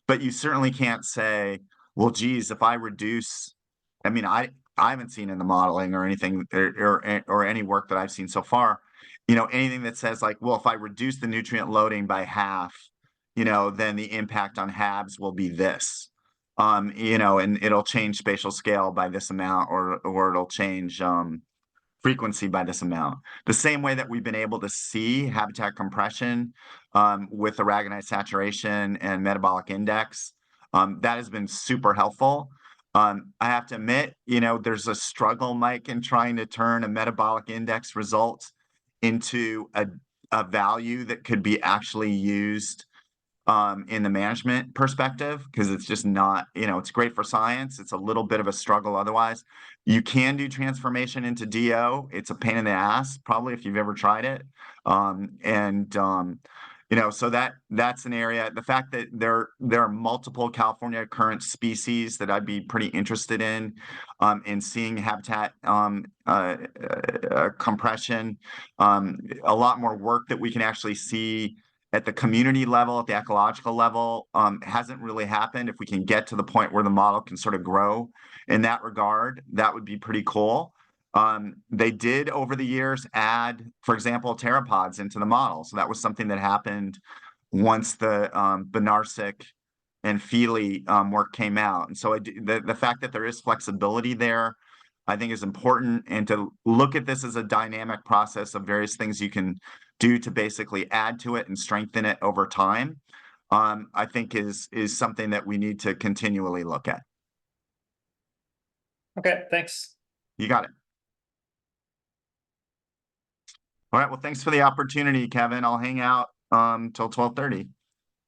But you certainly can't say, well, geez, if I reduce, I mean, I haven't seen in the modeling or anything or any work that I've seen so far, you know, anything that says like, well, if I reduce the nutrient loading by half, you know, then the impact on HABs will be this. You know, and it'll change spatial scale by this amount, or it'll change frequency by this amount. The same way that we've been able to see habitat compression with aragonite saturation and metabolic index, that has been super helpful. I have to admit, you know, there's a struggle, Mike, in trying to turn a metabolic index result into a value that could be actually used in the management perspective, because it's just not, you know, it's great for science. It's a little bit of a struggle otherwise. You can do transformation into DO. It's a pain in the ass, probably, if you've ever tried it. You know, so that's an area. The fact that there are multiple California current species that I'd be pretty interested in seeing habitat compression, a lot more work that we can actually see at the community level, at the ecological level, hasn't really happened. If we can get to the point where the model can sort of grow in that regard, that would be pretty cool. They did over the years add, for example, pteropods into the model. So that was something that happened once the Benarsic and Feely work came out. And so the fact that there is flexibility there, I think, is important. And to look at this as a dynamic process of various things you can do to basically add to it and strengthen it over time, I think is something that we need to continually look at. Okay, thanks. You got it. All right, well, thanks for the opportunity, Kevin. I'll hang out till 12:30.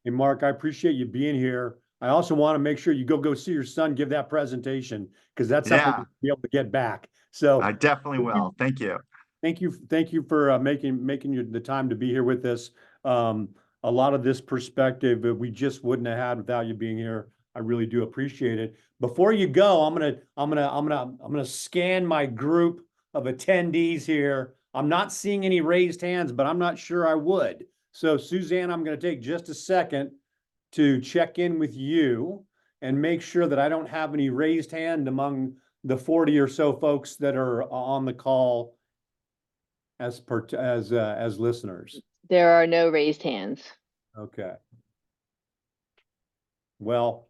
Hey, Mark, I appreciate you being here. I also want to make sure you go see your son give that presentation, because that's something Yeah. to be able to get back. So I definitely will. Thank you. Thank you for making the time to be here with us. A lot of this perspective we just wouldn't have had without you being here. I really do appreciate it. Before you go, I'm gonna scan my group of attendees here. I'm not seeing any raised hands, but I'm not sure I would. So Suzanne, I'm gonna take just a second to check in with you and make sure that I don't have any raised hand among the 40 or so folks that are on the call as listeners. There are no raised hands. Okay. Well,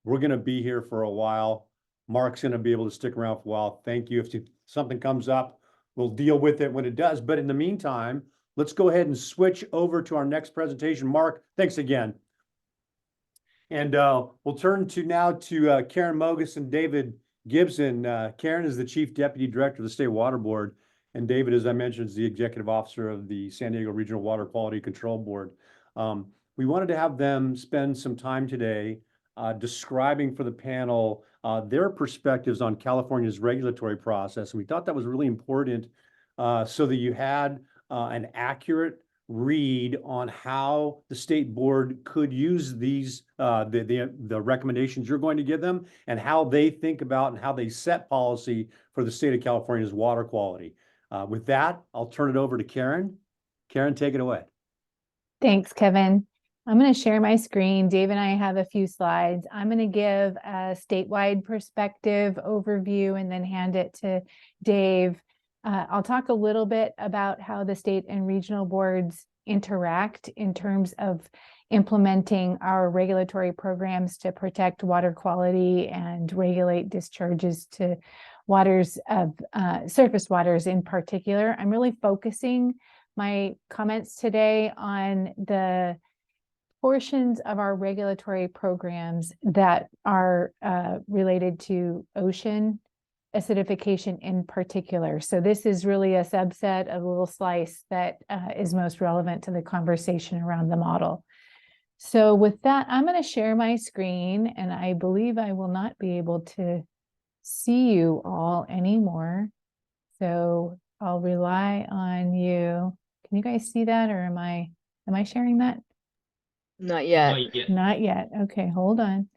we're going to be here for a while. Mark's going to be able to stick around for a while. Thank you. If something comes up, we'll deal with it when it does. But in the meantime, let's go ahead and switch over to our next presentation. Mark, thanks again. And we'll turn now to Karen Mogus and David Gibson. Karen is the Chief Deputy Director of the State Water Board. And David, as I mentioned, is the Executive Officer of the San Diego Regional Water Quality Control Board. We wanted to have them spend some time today describing for the panel their perspectives on California's regulatory process. And we thought that was really important so that you had an accurate read on how the state board could use these the recommendations you're going to give them, and how they think about and how they set policy for the state of California's water quality. With that, I'll turn it over to Karen. Karen, take it away. Thanks, Kevin. I'm going to share my screen. Dave and I have a few slides. I'm going to give a statewide perspective overview and then hand it to Dave. I'll talk a little bit about how the state and regional boards interact in terms of implementing our regulatory programs to protect water quality and regulate discharges to waters of surface waters in particular. I'm really focusing my comments today on the portions of our regulatory programs that are related to ocean acidification in particular. So this is really a subset, a little slice that is most relevant to the conversation around the model. So with that, I'm going to share my screen, and I believe I will not be able to see you all anymore. So I'll rely on you. Can you guys see that, or am I sharing that? Not yet. Not yet. Not yet. Okay, hold on.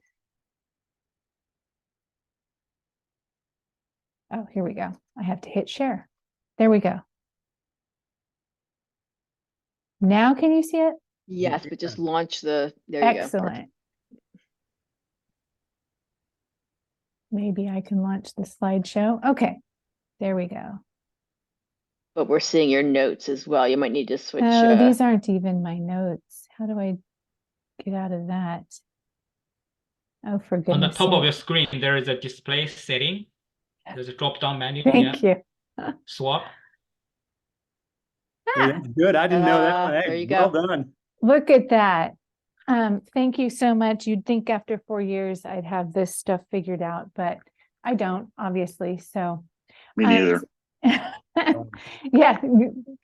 Oh, here we go. I have to hit share. There we go. Now can you see it? Yes, but just launch there you go. Excellent. Maybe I can launch the slideshow. Okay, there we go. But we're seeing your notes as well. You might need to switch. Oh, these aren't even my notes. How do I get out of that? Oh, for On the goodness top of your sake. screen, there is a display setting. There's a drop-down menu. Thank you. Swap. Hey, that's good. I didn't know that. There Hey, you well go. done. Look at that. Thank you so much. You'd think after 4 years I'd have this stuff figured out, but I don't, obviously. So Me neither. yeah,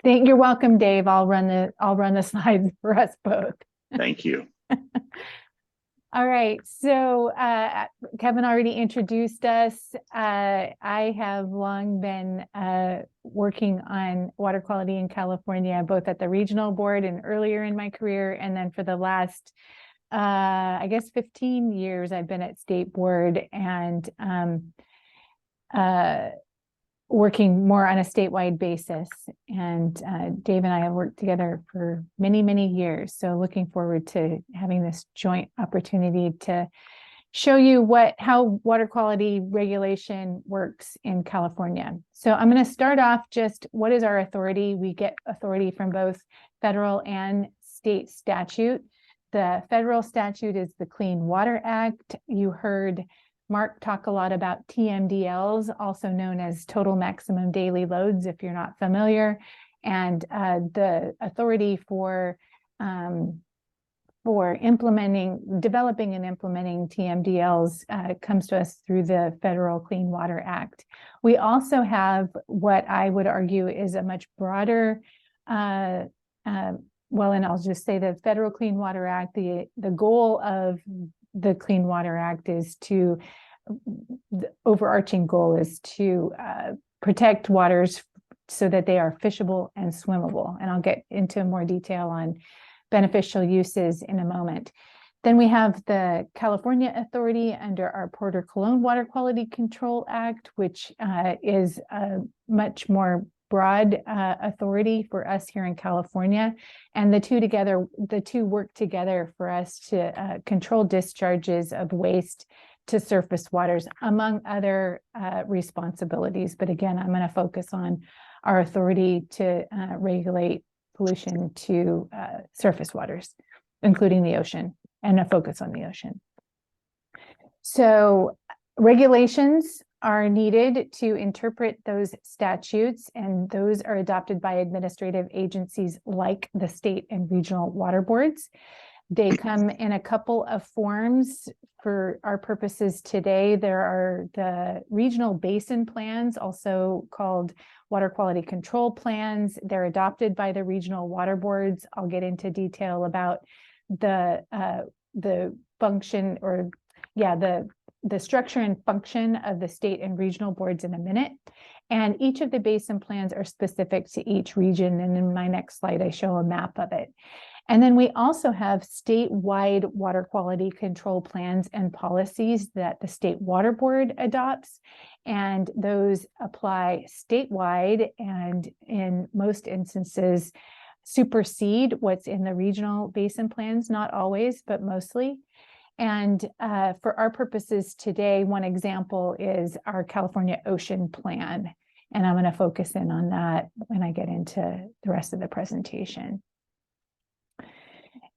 you're welcome, Dave. I'll run the slides for us both. Thank you. All right, so Kevin already introduced us. I have long been working on water quality in California, both at the regional board and earlier in my career. And then for the last, I guess, 15 years, I've been at state board and working more on a statewide basis. And Dave and I have worked together for many, many years. So looking forward to having this joint opportunity to show you how water quality regulation works in California. So I'm going to start off just what is our authority? We get authority from both federal and state statute. The federal statute is the Clean Water Act. You heard Mark talk a lot about TMDLs, also known as total maximum daily loads, if you're not familiar. And the authority for developing and implementing TMDLs comes to us through the Federal Clean Water Act. We also have what I would argue is a much broader, and I'll just say the Federal Clean Water Act, the goal of the Clean Water Act is the overarching goal is to protect waters so that they are fishable and swimmable. And I'll get into more detail on beneficial uses in a moment. Then we have the California Authority under our Porter Cologne Water Quality Control Act, which is a much more broad authority for us here in California. And the two work together for us to control discharges of waste to surface waters, among other responsibilities. But again, I'm going to focus on our authority to regulate pollution to surface waters, including the ocean, and a focus on the ocean. So regulations are needed to interpret those statutes, and those are adopted by administrative agencies like the state and regional water boards. They come in a couple of forms. For our purposes today, there are the regional basin plans, also called water quality control plans. They're adopted by the regional water boards. I'll get into detail about the function, or the structure and function of the state and regional boards in a minute. And each of the basin plans are specific to each region. And in my next slide, I show a map of it. And then we also have statewide water quality control plans and policies that the State Water Board adopts. And those apply statewide, and in most instances, supersede what's in the regional basin plans, not always, but mostly. And for our purposes today, one example is our California Ocean Plan. And I'm going to focus in on that when I get into the rest of the presentation.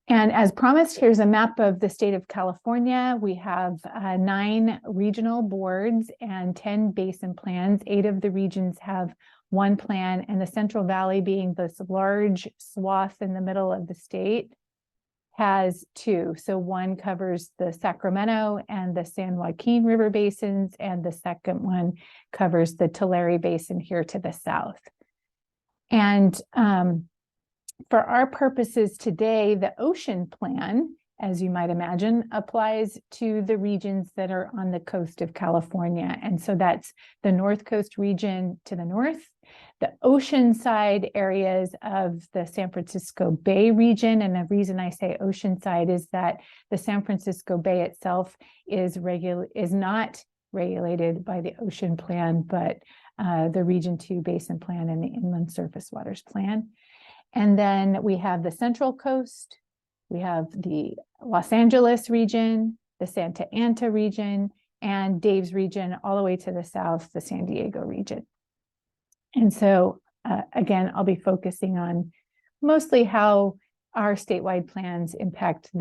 And as promised, here's a map of the state of California. We have 9 regional boards and 10 basin plans. 8 of the regions have 1 plan, and the Central Valley, being this large swath in the middle of the state, has 2. So one covers the Sacramento and the San Joaquin River basins, and the second one covers the Tulare Basin here to the south. And for our purposes today, the ocean plan, as you might imagine, applies to the regions that are on the coast of California. And so that's the North Coast region to the north, the oceanside areas of the San Francisco Bay region. And the reason I say oceanside is that the San Francisco Bay itself is not regulated by the ocean plan, but the Region 2 Basin Plan and the Inland Surface Waters Plan. And then we have the Central Coast, we have the Los Angeles region, the Santa Ana region, and Dave's region, all the way to the south, the San Diego region. And so, again, I'll be focusing on mostly how our statewide plans impact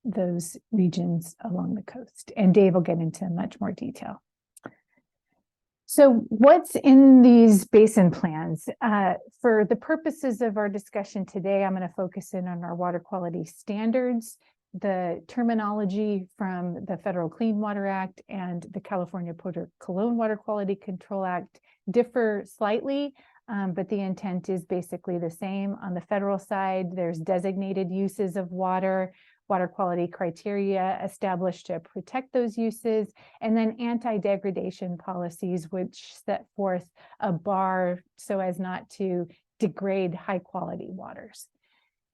those regions along the coast. And Dave will get into much more detail. So what's in these basin plans? For the purposes of our discussion today, I'm going to focus in on our water quality standards. The terminology from the Federal Clean Water Act and the California Cologne Water Quality Control Act differ slightly, but the intent is basically the same. On the federal side, there's designated uses of water, water quality criteria established to protect those uses, and then anti-degradation policies, which set forth a bar so as not to degrade high quality waters.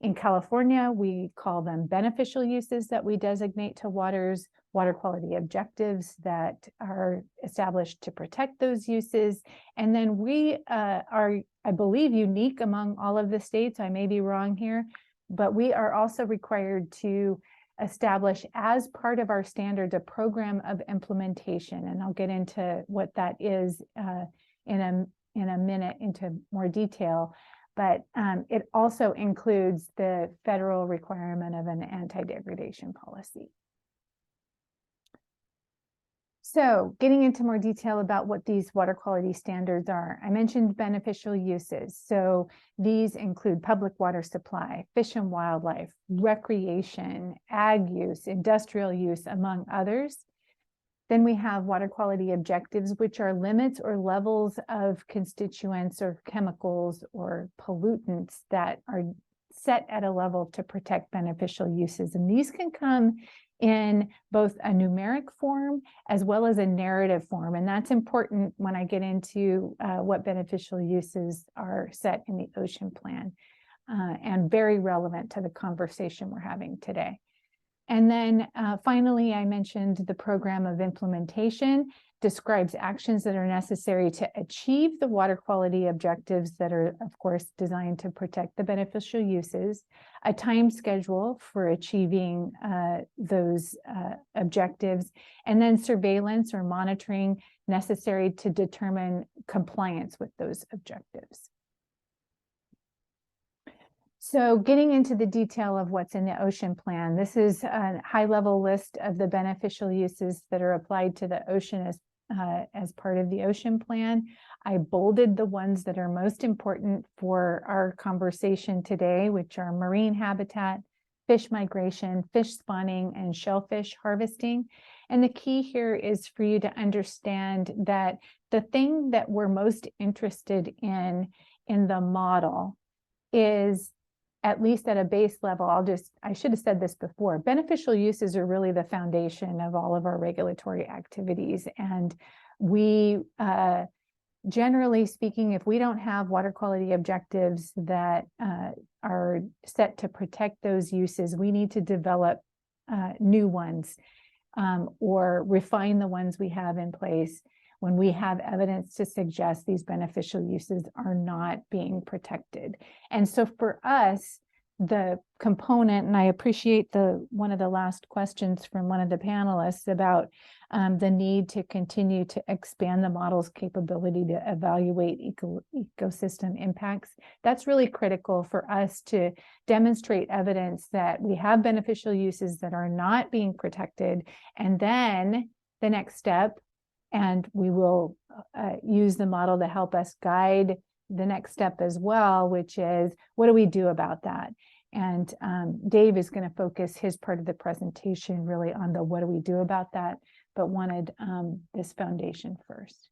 In California, we call them beneficial uses that we designate to waters, water quality objectives that are established to protect those uses. And then we are, I believe, unique among all of the states. I may be wrong here, but we are also required to establish as part of our standards a program of implementation. And I'll get into what that is in a minute into more detail. But it also includes the federal requirement of an anti-degradation policy. So getting into more detail about what these water quality standards are, I mentioned beneficial uses. So these include public water supply, fish and wildlife, recreation, ag use, industrial use, among others. Then we have water quality objectives, which are limits or levels of constituents or chemicals or pollutants that are set at a level to protect beneficial uses. And these can come in both a numeric form as well as a narrative form. And that's important when I get into what beneficial uses are set in the ocean plan and very relevant to the conversation we're having today. And then finally, I mentioned the program of implementation describes actions that are necessary to achieve the water quality objectives that are, of course, designed to protect the beneficial uses, a time schedule for achieving those objectives, and then surveillance or monitoring necessary to determine compliance with those objectives. So getting into the detail of what's in the ocean plan, this is a high-level list of the beneficial uses that are applied to the ocean as part of the ocean plan. I bolded the ones that are most important for our conversation today, which are marine habitat, fish migration, fish spawning, and shellfish harvesting. And the key here is for you to understand that the thing that we're most interested in the model is, at least at a base level, I should have said this before, beneficial uses are really the foundation of all of our regulatory activities. And we, generally speaking, if we don't have water quality objectives that are set to protect those uses, we need to develop new ones or refine the ones we have in place when we have evidence to suggest these beneficial uses are not being protected. And so for us, the component, and I appreciate one of the last questions from one of the panelists about the need to continue to expand the model's capability to evaluate ecosystem impacts. That's really critical for us to demonstrate evidence that we have beneficial uses that are not being protected. And then the next step, and we will use the model to help us guide the next step as well, which is, what do we do about that? And Dave is going to focus his part of the presentation really on the what do we do about that, but wanted this foundation first.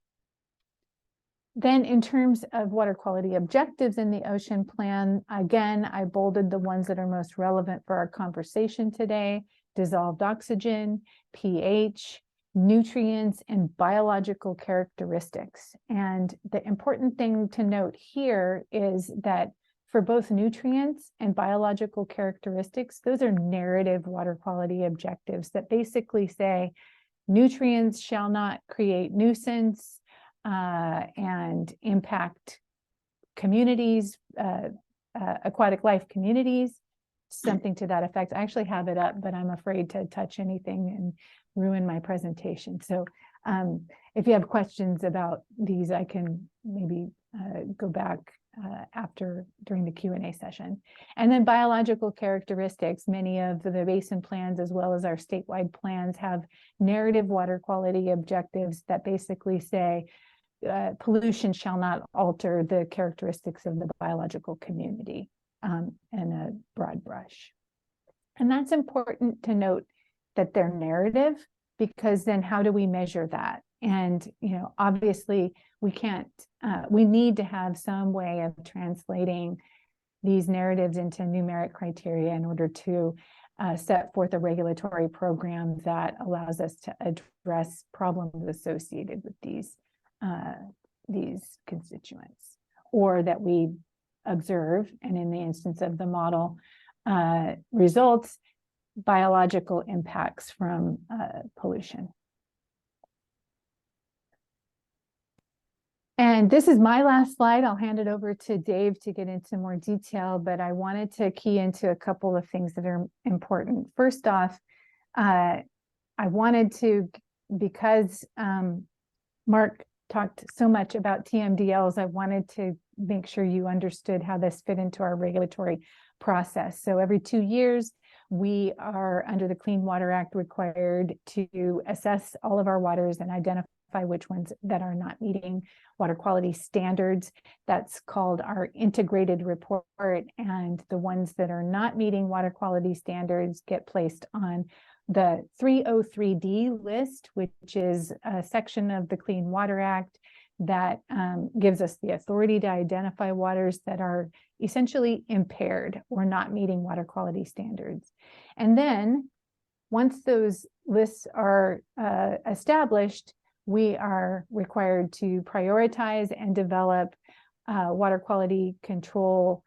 Then in terms of water quality objectives in the ocean plan, again, I bolded the ones that are most relevant for our conversation today: dissolved oxygen, pH, nutrients, and biological characteristics. And the important thing to note here is that for both nutrients and biological characteristics, those are narrative water quality objectives that basically say, nutrients shall not create nuisance and impact communities, aquatic life communities, something to that effect. I actually have it up, but I'm afraid to touch anything and ruin my presentation. So if you have questions about these, I can maybe go back during the Q&A session. And then biological characteristics, many of the basin plans as well as our statewide plans have narrative water quality objectives that basically say pollution shall not alter the characteristics of the biological community in a broad brush. And that's important to note that they're narrative, because then how do we measure that? And, obviously we can't, we need to have some way of translating these narratives into numeric criteria in order to set forth a regulatory program that allows us to address problems associated with these constituents, or that we observe, and in the instance of the model results, biological impacts from pollution. And this is my last slide. I'll hand it over to Dave to get into more detail, but I wanted to key into a couple of things that are important. First off, I wanted to, because Mark talked so much about TMDLs, I wanted to make sure you understood how this fit into our regulatory process. So every 2 years, we are, under the Clean Water Act, required to assess all of our waters and identify which ones that are not meeting water quality standards. That's called our integrated report. And the ones that are not meeting water quality standards get placed on the 303D list, which is a section of the Clean Water Act that gives us the authority to identify waters that are essentially impaired or not meeting water quality standards. And then once those lists are established, we are required to prioritize and develop water quality control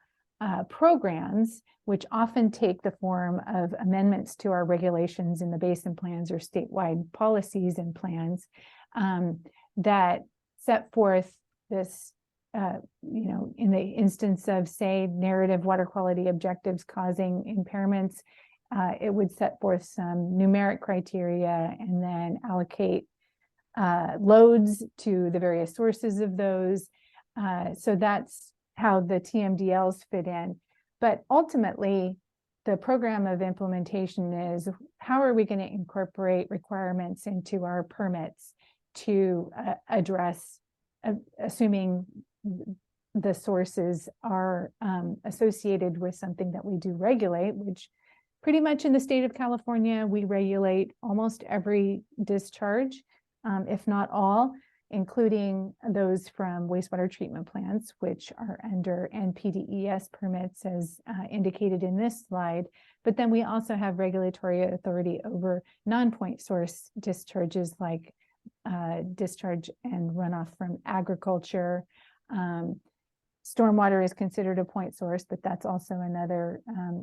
programs, which often take the form of amendments to our regulations in the basin plans or statewide policies and plans that set forth this, in the instance of, say, narrative water quality objectives causing impairments, it would set forth some numeric criteria and then allocate loads to the various sources of those. So that's how the TMDLs fit in. But ultimately, the program of implementation is, how are we going to incorporate requirements into our permits to address, assuming the sources are associated with something that we do regulate, which pretty much in the state of California, we regulate almost every discharge, if not all, including those from wastewater treatment plants, which are under NPDES permits as indicated in this slide. But then we also have regulatory authority over non-point source discharges like discharge and runoff from agriculture. Stormwater is considered a point source, but that's also another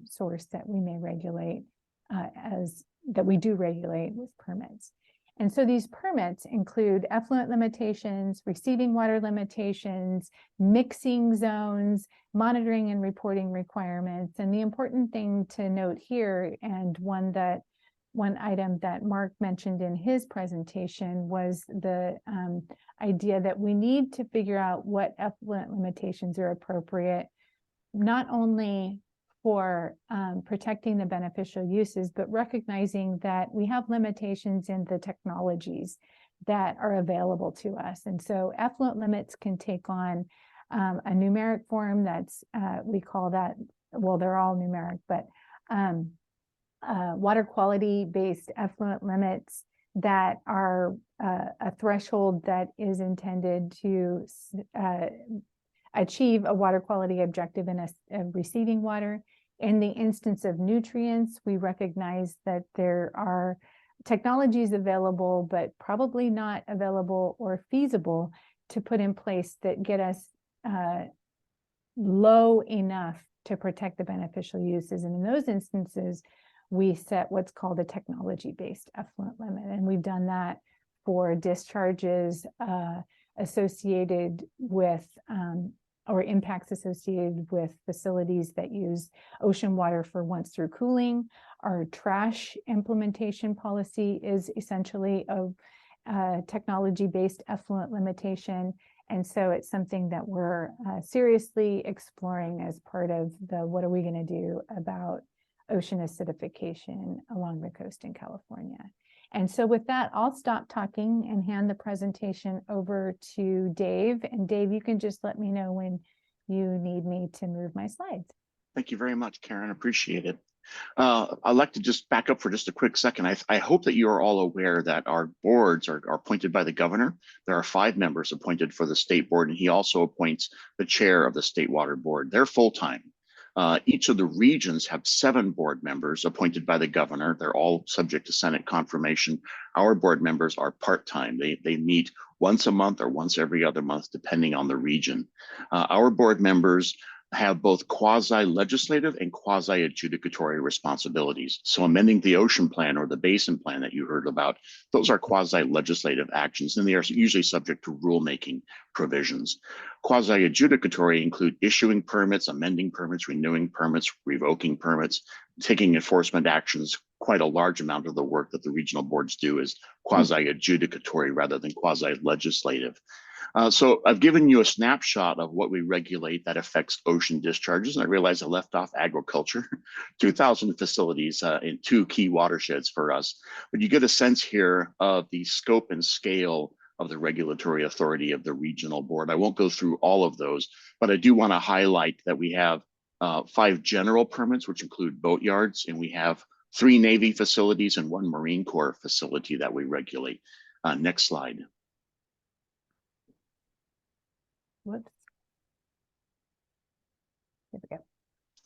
source that we may regulate that we do regulate with permits. And so these permits include effluent limitations, receiving water limitations, mixing zones, monitoring and reporting requirements. And the important thing to note here, and one item that Mark mentioned in his presentation, was the idea that we need to figure out what effluent limitations are appropriate, not only for protecting the beneficial uses, but recognizing that we have limitations in the technologies that are available to us. And so effluent limits can take on a numeric form that's, we call that, well, they're all numeric, but water quality based effluent limits that are a threshold that is intended to achieve a water quality objective in a receiving water. In the instance of nutrients, we recognize that there are technologies available, but probably not available or feasible to put in place that get us low enough to protect the beneficial uses. And in those instances, we set what's called a technology-based effluent limit. And we've done that for discharges associated with or impacts associated with facilities that use ocean water for once-through cooling. Our trash implementation policy is essentially a technology-based effluent limitation. And so it's something that we're seriously exploring as part of the what are we going to do about ocean acidification along the coast in California. And so with that, I'll stop talking and hand the presentation over to Dave. And Dave, you can just let me know when you need me to move my slides. Thank you very much, Karen. Appreciate it. I'd like to just back up for just a quick second. I hope that you are all aware that our boards are appointed by the governor. There are 5 members appointed for the state board, and he also appoints the chair of the State Water Board. They're full-time. Each of the regions have 7 board members appointed by the governor. They're all subject to Senate confirmation. Our board members are part-time. They meet once a month or once every other month, depending on the region. Our board members have both quasi-legislative and quasi-adjudicatory responsibilities. So amending the ocean plan or the basin plan that you heard about, those are quasi-legislative actions, and they are usually subject to rulemaking provisions. Quasi-adjudicatory include issuing permits, amending permits, renewing permits, revoking permits, taking enforcement actions. Quite a large amount of the work that the regional boards do is quasi-adjudicatory rather than quasi-legislative. So I've given you a snapshot of what we regulate that affects ocean discharges. And I realize I left off agriculture, 2,000 facilities in 2 key watersheds for us. But you get a sense here of the scope and scale of the regulatory authority of the regional board. I won't go through all of those, but I do want to highlight that we have 5 general permits, which include boat yards, and we have 3 Navy facilities and 1 Marine Corps facility that we regulate. Next slide. Whoops. There we go.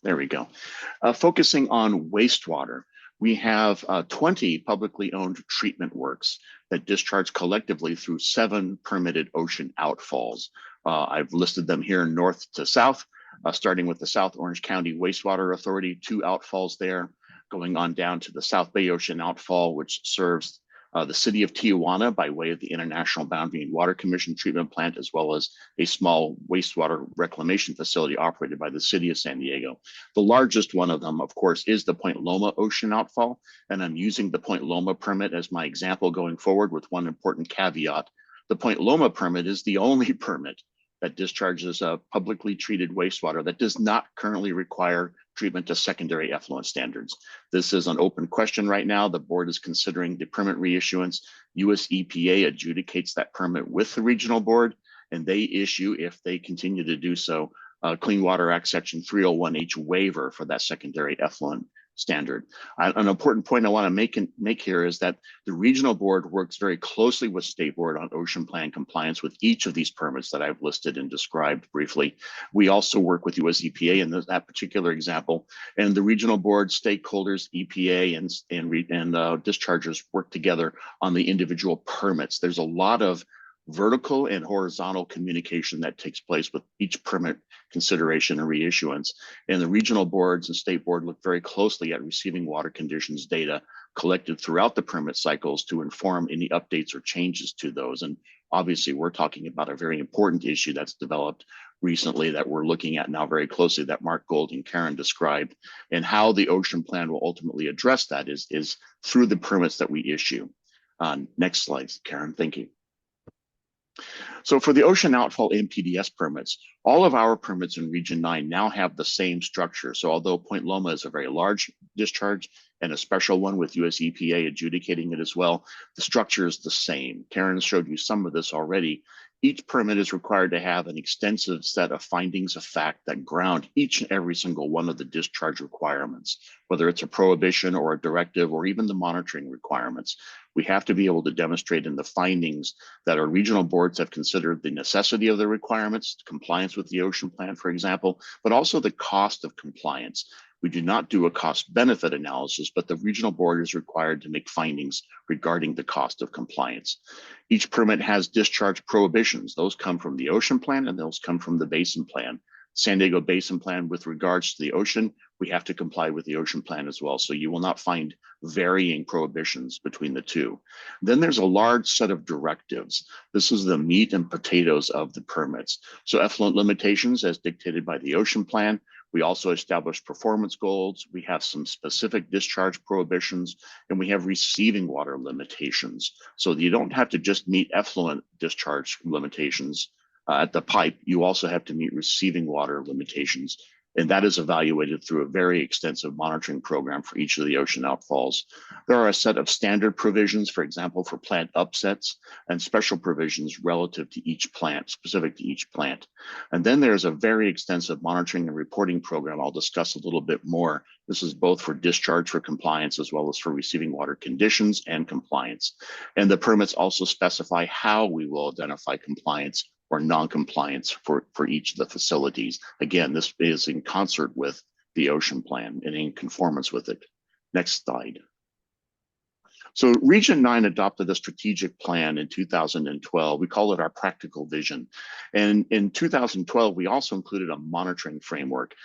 There we go. Focusing on wastewater, we have 20 publicly owned treatment works that discharge collectively through 7 permitted ocean outfalls. I've listed them here north to south, starting with the South Orange County Wastewater Authority, 2 outfalls there, going on down to the South Bay Ocean Outfall, which serves the city of Tijuana by way of the International Boundary and Water Commission treatment plant, as well as a small wastewater reclamation facility operated by the city of San Diego. The largest one of them, of course, is the Point Loma Ocean Outfall, and I'm using the Point Loma permit as my example going forward with one important caveat. The Point Loma permit is the only permit that discharges publicly treated wastewater that does not currently require treatment to secondary effluent standards. This is an open question right now. The board is considering the permit reissuance. US EPA adjudicates that permit with the regional board, and they issue, if they continue to do so, Clean Water Act Section 301H waiver for that secondary effluent standard. An important point I want to make here is that the regional board works very closely with state board on ocean plan compliance with each of these permits that I've listed and described briefly. We also work with US EPA in that particular example, and the regional board stakeholders, EPA and dischargers work together on the individual permits. There's a lot of vertical and horizontal communication that takes place with each permit consideration and reissuance. And the regional boards and state board look very closely at receiving water conditions data collected throughout the permit cycles to inform any updates or changes to those. And obviously, we're talking about a very important issue that's developed recently that we're looking at now very closely that Mark Gold and Karen described. And how the ocean plan will ultimately address that is through the permits that we issue. Next slide, Karen, thank you. So for the ocean outfall NPDES permits, all of our permits in Region 9 now have the same structure. So although Point Loma is a very large discharge and a special one with US EPA adjudicating it as well, the structure is the same. Karen showed you some of this already. Each permit is required to have an extensive set of findings of fact that ground each and every single one of the discharge requirements, whether it's a prohibition or a directive or even the monitoring requirements. We have to be able to demonstrate in the findings that our regional boards have considered the necessity of the requirements, compliance with the ocean plan, for example, but also the cost of compliance. We do not do a cost benefit analysis, but the regional board is required to make findings regarding the cost of compliance. Each permit has discharge prohibitions. Those come from the ocean plan and those come from the basin plan. San Diego Basin Plan with regards to the ocean, we have to comply with the ocean plan as well. So you will not find varying prohibitions between the two. Then there's a large set of directives. This is the meat and potatoes of the permits. So effluent limitations as dictated by the ocean plan. We also establish performance goals. We have some specific discharge prohibitions, and we have receiving water limitations. So you don't have to just meet effluent discharge limitations at the pipe. You also have to meet receiving water limitations. And that is evaluated through a very extensive monitoring program for each of the ocean outfalls. There are a set of standard provisions, for example, for plant upsets, and special provisions relative to each plant, specific to each plant. And then there's a very extensive monitoring and reporting program I'll discuss a little bit more. This is both for discharge for compliance as well as for receiving water conditions and compliance. And the permits also specify how we will identify compliance or non-compliance for each of the facilities. Again, this is in concert with the ocean plan and in conformance with it. Next slide. So Region 9 adopted a strategic plan in 2012. We call it our practical vision. And in 2012, we also included a monitoring framework.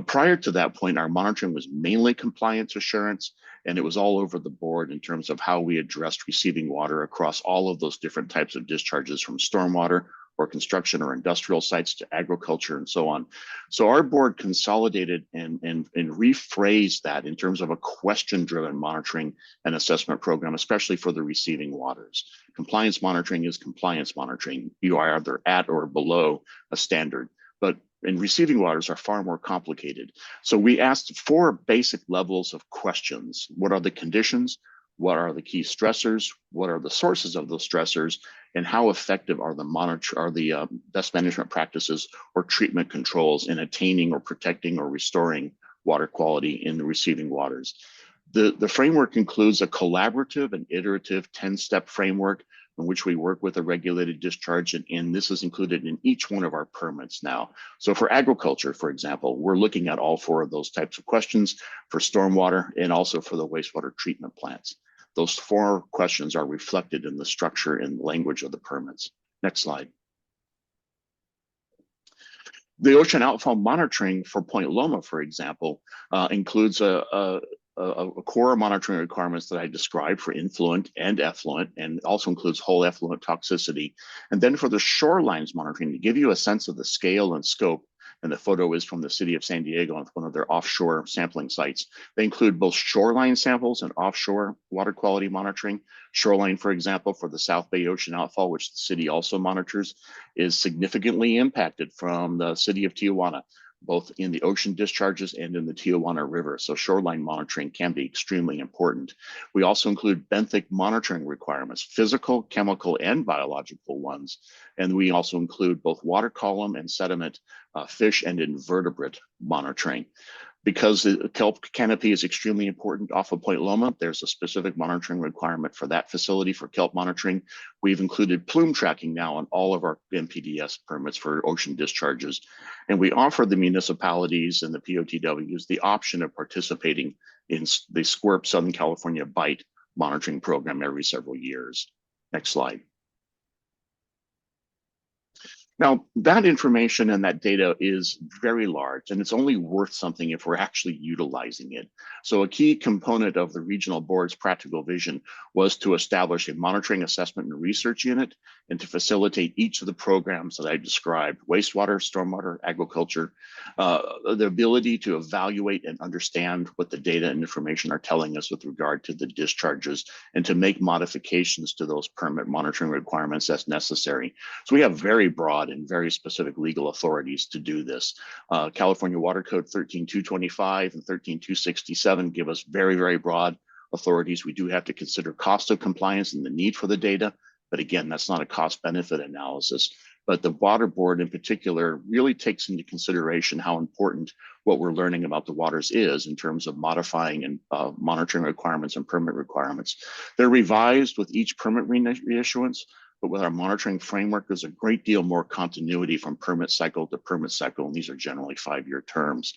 Prior to that point, our monitoring was mainly compliance assurance, and it was all over the board in terms of how we addressed receiving water across all of those different types of discharges, from stormwater or construction or industrial sites to agriculture and so on. So our board consolidated and rephrased that in terms of a question-driven monitoring and assessment program, especially for the receiving waters. Compliance monitoring is compliance monitoring. You are either at or below a standard, but in receiving waters are far more complicated. So we asked 4 basic levels of questions. What are the conditions? What are the key stressors? What are the sources of those stressors? And how effective are the best management practices or treatment controls in attaining or protecting or restoring water quality in the receiving waters? The framework includes a collaborative and iterative 10-step framework in which we work with a regulated discharge, and this is included in each one of our permits now. So for agriculture, for example, we're looking at all 4 of those types of questions for stormwater and also for the wastewater treatment plants. Those 4 questions are reflected in the structure and language of the permits. Next slide. The ocean outfall monitoring for Point Loma, for example, includes a core monitoring requirements that I described for influent and effluent, and also includes whole effluent toxicity. And then for the shorelines monitoring, to give you a sense of the scale and scope, and the photo is from the city of San Diego on one of their offshore sampling sites. They include both shoreline samples and offshore water quality monitoring. Shoreline, for example, for the South Bay Ocean outfall, which the city also monitors, is significantly impacted from the city of Tijuana, both in the ocean discharges and in the Tijuana River. So shoreline monitoring can be extremely important. We also include benthic monitoring requirements, physical, chemical, and biological ones. And we also include both water column and sediment, fish and invertebrate monitoring. Because the kelp canopy is extremely important off of Point Loma, there's a specific monitoring requirement for that facility for kelp monitoring. We've included plume tracking now on all of our MPDS permits for ocean discharges. And we offer the municipalities and the POTWs the option of participating in the SQUIRP Southern California Bite monitoring program every several years. Next slide. Now, that information and that data is very large, and it's only worth something if we're actually utilizing it. So a key component of the regional board's practical vision was to establish a monitoring, assessment, and research unit, and to facilitate each of the programs that I described: wastewater, stormwater, agriculture, the ability to evaluate and understand what the data and information are telling us with regard to the discharges, and to make modifications to those permit monitoring requirements as necessary. So we have very broad and very specific legal authorities to do this. California Water Code 13225 and 13267 give us very, very broad authorities. We do have to consider cost of compliance and the need for the data, but again, that's not a cost-benefit analysis. But the Water Board in particular really takes into consideration how important what we're learning about the waters is in terms of modifying and monitoring requirements and permit requirements. They're revised with each permit reissuance, but with our monitoring framework, there's a great deal more continuity from permit cycle to permit cycle, and these are generally 5-year terms.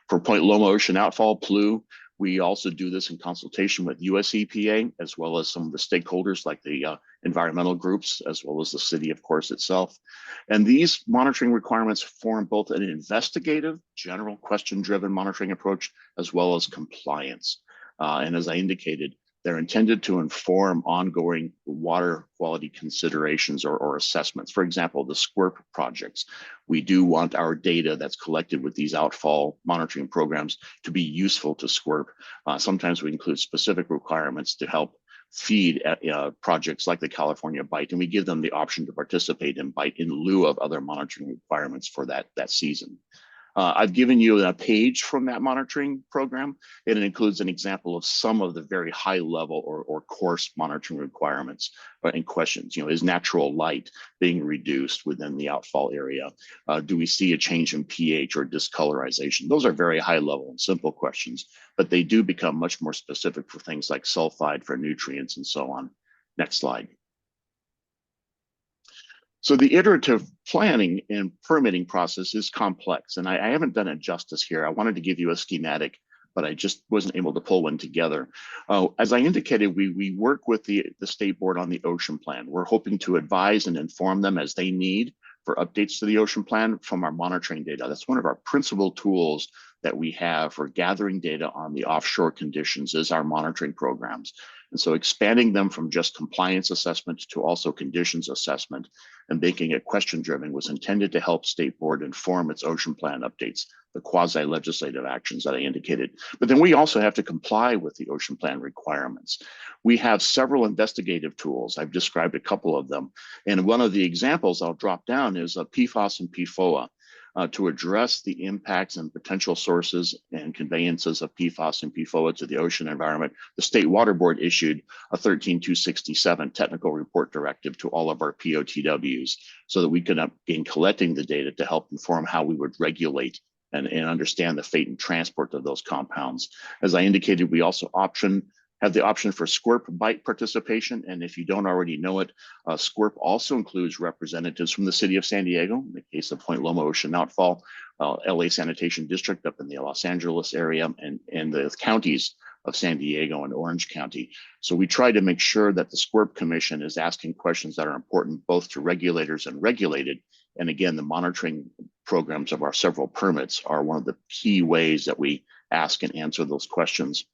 For Point Loma Ocean Outfall, PLU, We also do this in consultation with US EPA, as well as some of the stakeholders like the environmental groups, as well as the city, of course, itself. And these monitoring requirements form both an investigative, general question-driven monitoring approach, as well as compliance. And as I indicated, they're intended to inform ongoing water quality considerations or assessments. For example, the SQUIRP projects. We do want our data that's collected with these outfall monitoring programs to be useful to SQUIRP. Sometimes we include specific requirements to help feed projects like the California BITE, and we give them the option to participate in BITE in lieu of other monitoring requirements for that season. I've given you a page from that monitoring program, and it includes an example of some of the very high level or coarse monitoring requirements and questions. Is natural light being reduced within the outfall area? Do we see a change in pH or discolorization? Those are very high level and simple questions, but they do become much more specific for things like sulfide, for nutrients, and so on. Next slide. So the iterative planning and permitting process is complex, and I haven't done it justice here. I wanted to give you a schematic, but I just wasn't able to pull one together. As I indicated, we work with the state board on the ocean plan. We're hoping to advise and inform them as they need for updates to the ocean plan from our monitoring data. That's one of our principal tools that we have for gathering data on the offshore conditions is our monitoring programs. And so expanding them from just compliance assessment to also conditions assessment and making it question-driven was intended to help State Board inform its ocean plan updates, the quasi-legislative actions that I indicated. But then we also have to comply with the ocean plan requirements. We have several investigative tools. I've described a couple of them. And one of the examples I'll drop down is PFAS and PFOA. To address the impacts and potential sources and conveyances of PFAS and PFOA to the ocean environment, the State Water Board issued a 13267 technical report directive to all of our POTWs so that we could begin collecting the data to help inform how we would regulate and understand the fate and transport of those compounds. As I indicated, we also have the option for SQUIRP BITE participation. And if you don't already know it, SQUIRP also includes representatives from the city of San Diego, in the case of Point Loma Ocean Outfall, LA Sanitation District up in the Los Angeles area, and the counties of San Diego and Orange County. So we try to make sure that the SQUIRP Commission is asking questions that are important both to regulators and regulated. And again, the monitoring programs of our several permits are one of the key ways that we ask and answer those questions.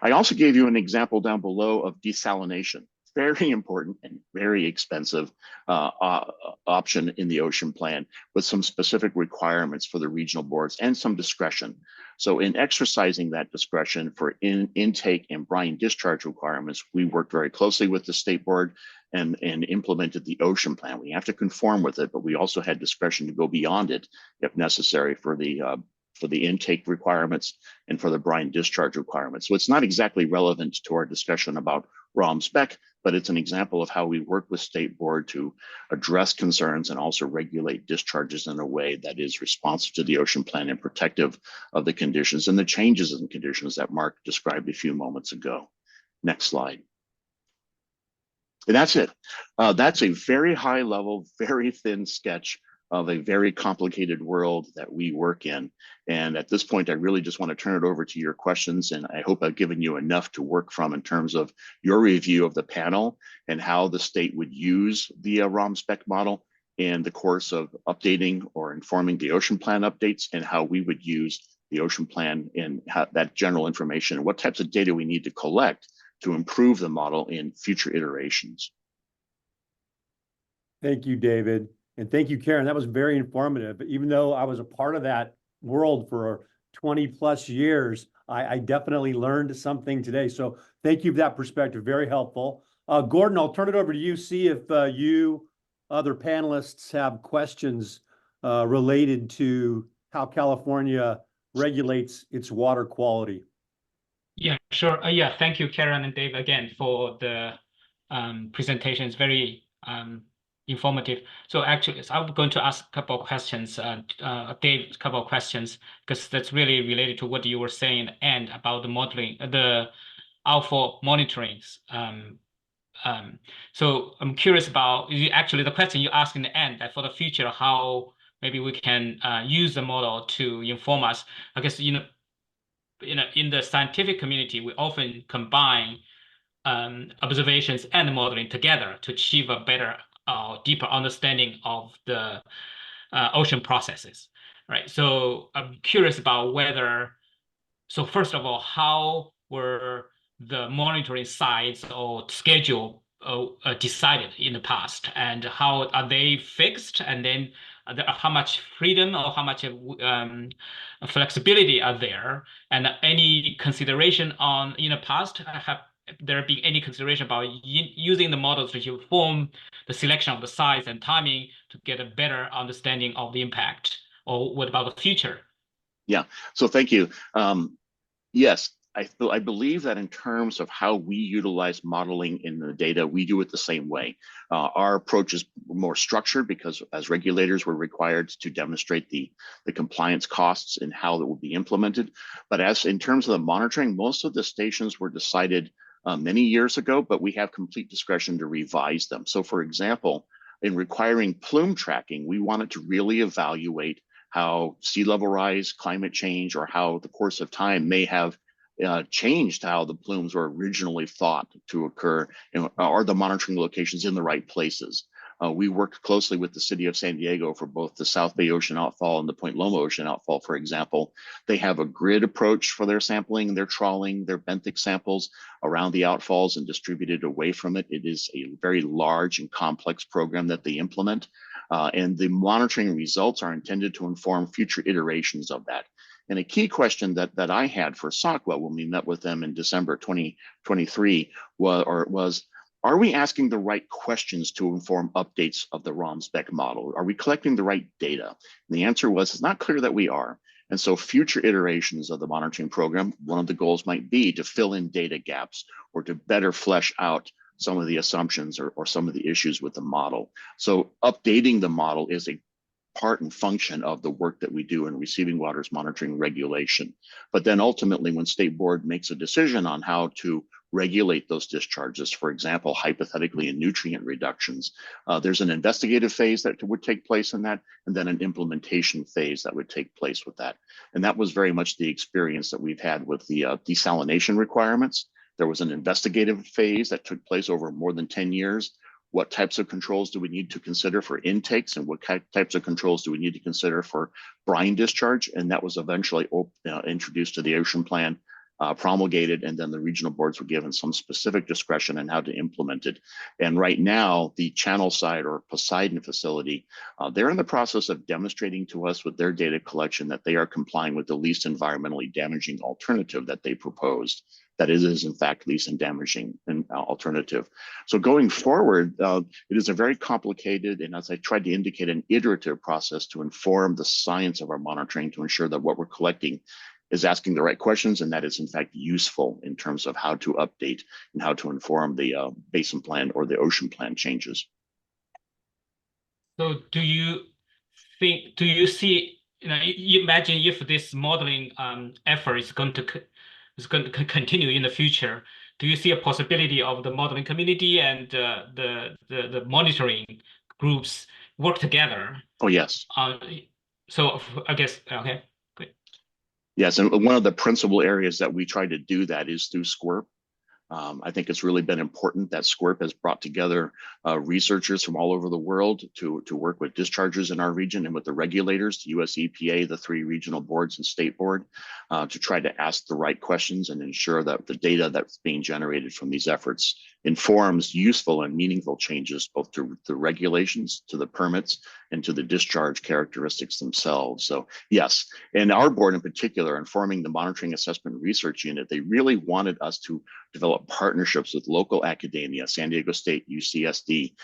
I also gave you an example down below of desalination. Very important and very expensive option in the ocean plan with some specific requirements for the regional boards and some discretion. So in exercising that discretion for intake and brine discharge requirements, we worked very closely with the state board and implemented the ocean plan. We have to conform with it, but we also had discretion to go beyond it if necessary for the intake requirements and for the brine discharge requirements. So it's not exactly relevant to our discussion about ROM-SPEC, but it's an example of how we work with state board to address concerns and also regulate discharges in a way that is responsive to the ocean plan and protective of the conditions and the changes in conditions that Mark described a few moments ago. Next slide. And that's it. That's a very high level, very thin sketch of a very complicated world that we work in. And at this point, I really just want to turn it over to your questions. And I hope I've given you enough to work from in terms of your review of the panel and how the state would use the ROM-SPEC model in the course of updating or informing the ocean plan updates, and how we would use the ocean plan and that general information, and what types of data we need to collect to improve the model in future iterations. Thank you, David. And thank you, Karen. That was very informative. Even though I was a part of that world for 20 plus years, I definitely learned something today. So thank you for that perspective. Very helpful. Gordon, I'll turn it over to you. See if you other panelists have questions related to how California regulates its water quality. Yeah, sure. Yeah, thank you, Karen and Dave, again for the presentation. It's very informative. So actually, I'm going to ask a couple of questions, Dave, a couple of questions, because that's really related to what you were saying and about the modeling, the outfall monitoring. So I'm curious about actually the question you asked in the end, that for the future, how maybe we can use the model to inform us. I guess, in the scientific community, we often combine observations and modeling together to achieve a better, deeper understanding of the ocean processes, right? So I'm curious about whether, so first of all, how were the monitoring sites or schedule decided in the past, and how are they fixed? And then how much freedom or how much flexibility are there? And any consideration on in the past, have there been any consideration about using the models to inform the selection of the size and timing to get a better understanding of the impact? Or what about the future? Yeah, so thank you. Yes, I believe that in terms of how we utilize modeling in the data, we do it the same way. Our approach is more structured because as regulators, we're required to demonstrate the compliance costs and how that will be implemented. But as in terms of the monitoring, most of the stations were decided many years ago, but we have complete discretion to revise them. So for example, in requiring plume tracking, we wanted to really evaluate how sea level rise, climate change, or how the course of time may have changed how the plumes were originally thought to occur, and are the monitoring locations in the right places. We worked closely with the city of San Diego for both the South Bay Ocean outfall and the Point Loma Ocean outfall, for example. They have a grid approach for their sampling, their trawling, their benthic samples around the outfalls and distributed away from it. It is a very large and complex program that they implement. And the monitoring results are intended to inform future iterations of that. And a key question that I had for SOCWA when we met with them in December 2023 was, are we asking the right questions to inform updates of the ROMS-BEC model? Are we collecting the right data? And the answer was, it's not clear that we are. And so future iterations of the monitoring program, one of the goals might be to fill in data gaps or to better flesh out some of the assumptions or some of the issues with the model. So updating the model is a part and function of the work that we do in receiving waters monitoring regulation. But then ultimately, when state board makes a decision on how to regulate those discharges, for example, hypothetically in nutrient reductions, there's an investigative phase that would take place in that, and then an implementation phase that would take place with that. And that was very much the experience that we've had with the desalination requirements. There was an investigative phase that took place over more than 10 years. What types of controls do we need to consider for intakes, and what types of controls do we need to consider for brine discharge? And that was eventually introduced to the ocean plan, promulgated, and then the regional boards were given some specific discretion on how to implement it. And right now, the Channel Side or Poseidon facility, they're in the process of demonstrating to us with their data collection that they are complying with the least environmentally damaging alternative that they proposed. That is in fact least and damaging an alternative. So going forward, it is a very complicated, and as I tried to indicate, an iterative process to inform the science of our monitoring to ensure that what we're collecting is asking the right questions, and that is in fact useful in terms of how to update and how to inform the basin plan or the ocean plan changes. So do you see, you imagine if this modeling effort is going to continue in the future, do you see a possibility of the modeling community and the monitoring groups work together? Oh, yes. So I guess, okay, great. Yes, and one of the principal areas that we try to do that is through SQUIRP. I think it's really been important that SQUIRP has brought together researchers from all over the world to work with dischargers in our region and with the regulators, the US EPA, the 3 regional boards and state board, to try to ask the right questions and ensure that the data that's being generated from these efforts informs useful and meaningful changes both to the regulations, to the permits, and to the discharge characteristics themselves. So yes, and our board in particular, informing the Monitoring Assessment Research Unit, they really wanted us to develop partnerships with local academia, San Diego State, UCSD,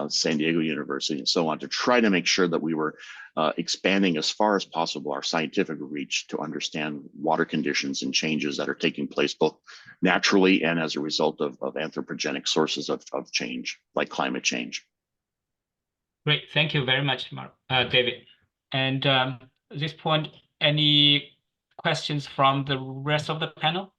San Diego University, and so on, to try to make sure that we were expanding as far as possible our scientific reach to understand water conditions and changes that are taking place both naturally and as a result of anthropogenic sources of change, like climate change. Great, thank you very much, David. And at this point, any questions from the rest of the panel?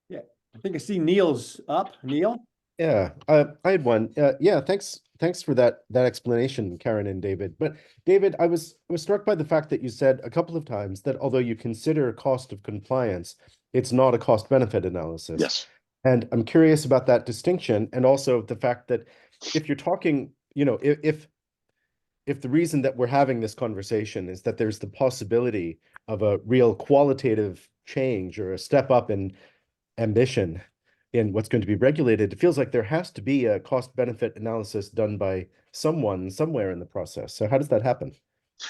Yeah, I think I see Neil's up. Neil? Yeah, I had one. Yeah, thanks thanks for that explanation, Karen and David. But David, I was struck by the fact that you said a couple of times that although you consider cost of compliance, it's not a cost benefit analysis. Yes. And I'm curious about that distinction, and also the fact that if you're talking, if the reason that we're having this conversation is that there's the possibility of a real qualitative change or a step up in ambition in what's going to be regulated, it feels like there has to be a cost benefit analysis done by someone somewhere in the process. So how does that happen?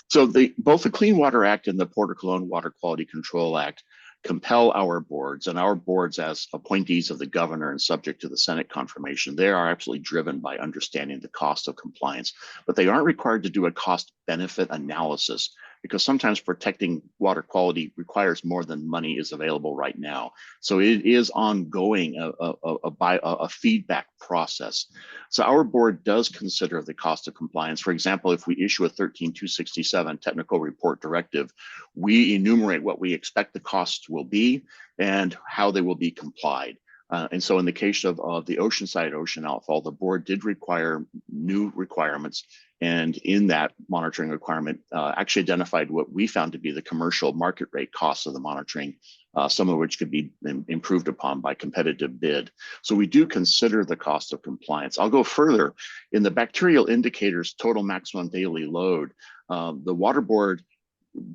So both the Clean Water Act and the Port of Cologne Water Quality Control Act compel our boards, and our boards, as appointees of the governor and subject to the Senate confirmation, they are absolutely driven by understanding the cost of compliance, but they aren't required to do a cost benefit analysis, because sometimes protecting water quality requires more than money is available right now. So it is ongoing, a feedback process. So our board does consider the cost of compliance. For example, if we issue a 13267 technical report directive, we enumerate what we expect the costs will be and how they will be complied. And so in the case of the Oceanside ocean outfall, the board did require new requirements. And in that monitoring requirement, actually identified what we found to be the commercial market rate costs of the monitoring, some of which could be improved upon by competitive bid. So we do consider the cost of compliance. I'll go further. In the bacterial indicators total maximum daily load, the water board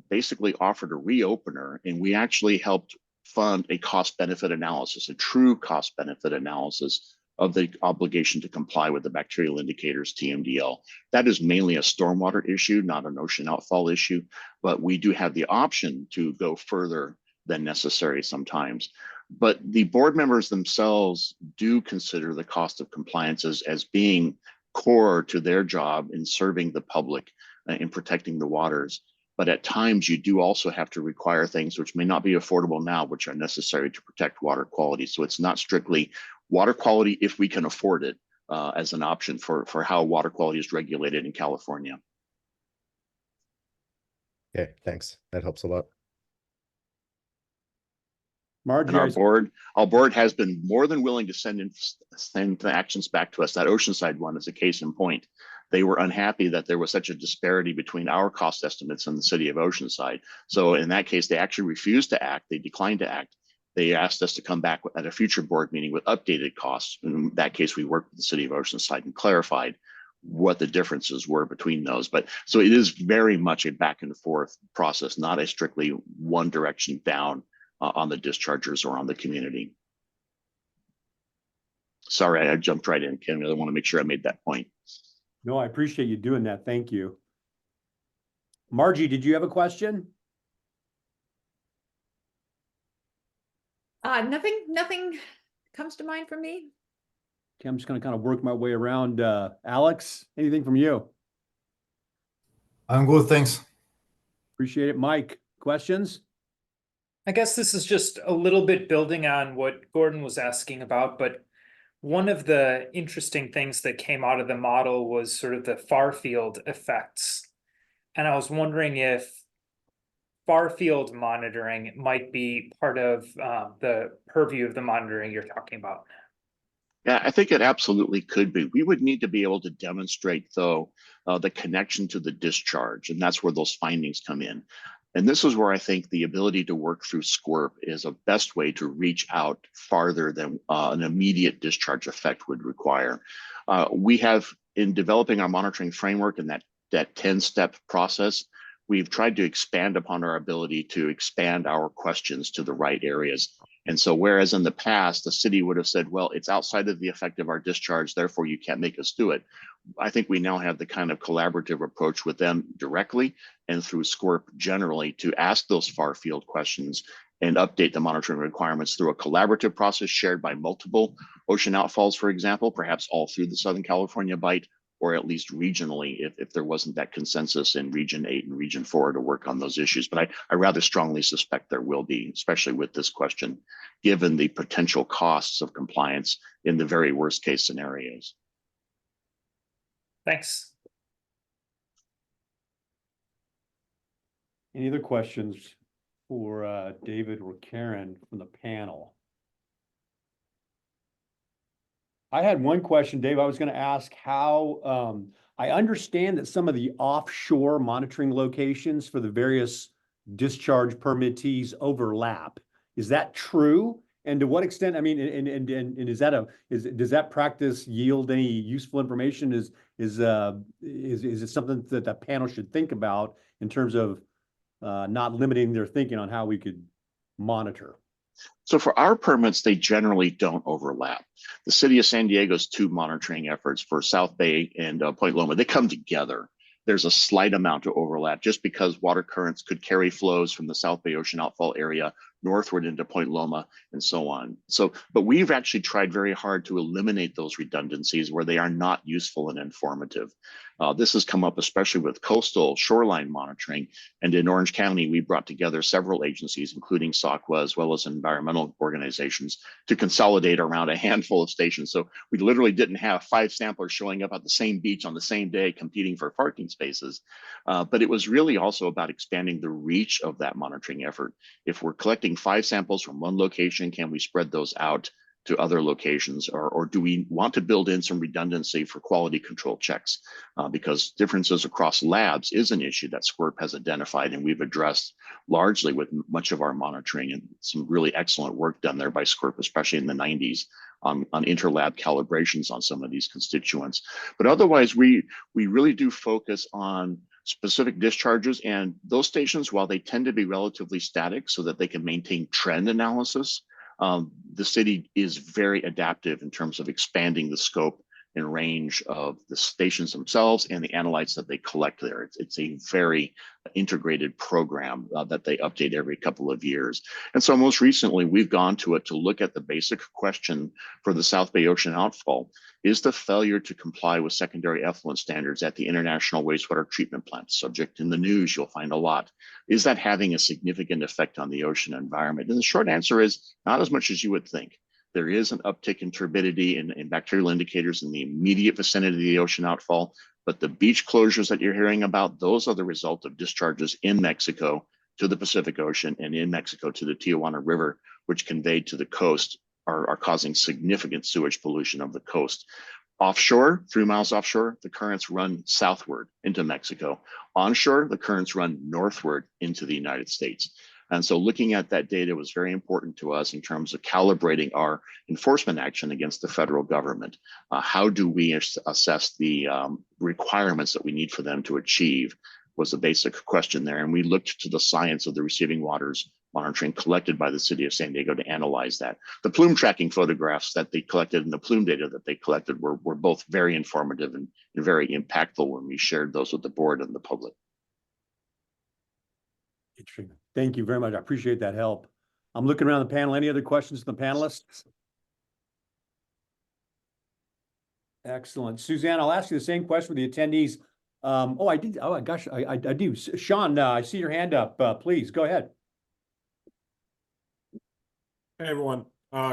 basically offered a reopener, and we actually helped fund a cost benefit analysis, a true cost benefit analysis of the obligation to comply with the bacterial indicators TMDL. That is mainly a stormwater issue, not an ocean outfall issue, but we do have the option to go further than necessary sometimes. But the board members themselves do consider the cost of compliance as being core to their job in serving the public in protecting the waters. But at times you do also have to require things which may not be affordable now, which are necessary to protect water quality. So it's not strictly water quality if we can afford it as an option for how water quality is regulated in California. Okay, thanks. That helps a lot. And Margie, our board has been more than willing to send the actions back to us. That Oceanside one is a case in point. They were unhappy that there was such a disparity between our cost estimates and the city of Oceanside. So in that case, they actually refused to act. They declined to act. They asked us to come back at a future board meeting with updated costs. In that case, we worked with the city of Oceanside and clarified what the differences were between those. But so it is very much a back and forth process, not a strictly one direction down on the dischargers or on the community. Sorry, I jumped right in, Ken. I want to make sure I made that point. no, I appreciate you doing that. Thank you. Margie, did you have a question? Nothing comes to mind for me. Okay, I'm just going to kind of work my way around. Alex, anything from you? I'm good, thanks. Appreciate it. Mike, questions? I guess this is just a little bit building on what Gordon was asking about, but one of the interesting things that came out of the model was sort of the far field effects. And I was wondering if far field monitoring might be part of the purview of the monitoring you're talking about. Yeah, I think it absolutely could be. We would need to be able to demonstrate, though, the connection to the discharge, and that's where those findings come in. And this is where I think the ability to work through SQUIRP is a best way to reach out farther than an immediate discharge effect would require. We have, in developing our monitoring framework and that 10-step process, we've tried to expand upon our ability to expand our questions to the right areas. And so whereas in the past, the city would have said, well, it's outside of the effect of our discharge, therefore you can't make us do it. I think we now have the kind of collaborative approach with them directly and through SQUIRP generally to ask those far field questions and update the monitoring requirements through a collaborative process shared by multiple ocean outfalls, for example, perhaps all through the Southern California Bight, or at least regionally, if there wasn't that consensus in Region 8 and Region 4 to work on those issues. But I rather strongly suspect there will be, especially with this question, given the potential costs of compliance in the very worst case scenarios. Thanks. Any other questions for David or Karen from the panel? I had one question, Dave. I was going to ask how, I understand that some of the offshore monitoring locations for the various discharge permittees overlap. Is that true? And to what extent, I mean, and is that does that practice yield any useful information? Is it something that the panel should think about in terms of not limiting their thinking on how we could monitor? So for our permits, they generally don't overlap. The city of San Diego's two monitoring efforts for South Bay and Point Loma, they come together. There's a slight amount of overlap just because water currents could carry flows from the South Bay Ocean outfall area northward into Point Loma and so on. But we've actually tried very hard to eliminate those redundancies where they are not useful and informative. This has come up especially with coastal shoreline monitoring. And in Orange County, we brought together several agencies, including SACWA, as well as environmental organizations, to consolidate around a handful of stations. So we literally didn't have 5 samplers showing up at the same beach on the same day competing for parking spaces. But it was really also about expanding the reach of that monitoring effort. If we're collecting 5 samples from one location, can we spread those out to other locations, or do we want to build in some redundancy for quality control checks? Because differences across labs is an issue that SQUIRP has identified, and we've addressed largely with much of our monitoring, and some really excellent work done there by SQUIRP, especially in the 90s on interlab calibrations on some of these constituents. But otherwise, we really do focus on specific discharges, and those stations, while they tend to be relatively static so that they can maintain trend analysis, the city is very adaptive in terms of expanding the scope and range of the stations themselves and the analytes that they collect there. It's a very integrated program that they update every couple of years. And so most recently, we've gone to it to look at the basic question for the South Bay Ocean outfall. Is the failure to comply with secondary effluent standards at the International Wastewater Treatment Plant, subject in the news, you'll find a lot, is that having a significant effect on the ocean environment? And the short answer is not as much as you would think. There is an uptick in turbidity and bacterial indicators in the immediate vicinity of the ocean outfall, but the beach closures that you're hearing about, those are the result of discharges in Mexico to the Pacific Ocean and in Mexico to the Tijuana River, which conveyed to the coast are causing significant sewage pollution of the coast. Offshore, 3 miles offshore, the currents run southward into Mexico. Onshore, the currents run northward into the United States. And so looking at that data was very important to us in terms of calibrating our enforcement action against the federal government. How do we assess the requirements that we need for them to achieve was the basic question there. And we looked to the science of the receiving waters monitoring collected by the city of San Diego to analyze that. The plume tracking photographs that they collected and the plume data that they collected were both very informative and very impactful when we shared those with the board and the public. Interesting. Thank you very much. I appreciate that help. I'm looking around the panel. Any other questions from the panelists? Excellent. Suzanne, I'll ask you the same question for the attendees. Oh, I did. Oh, gosh, I do. Sean, I see your hand up. Please go ahead. Hey, everyone.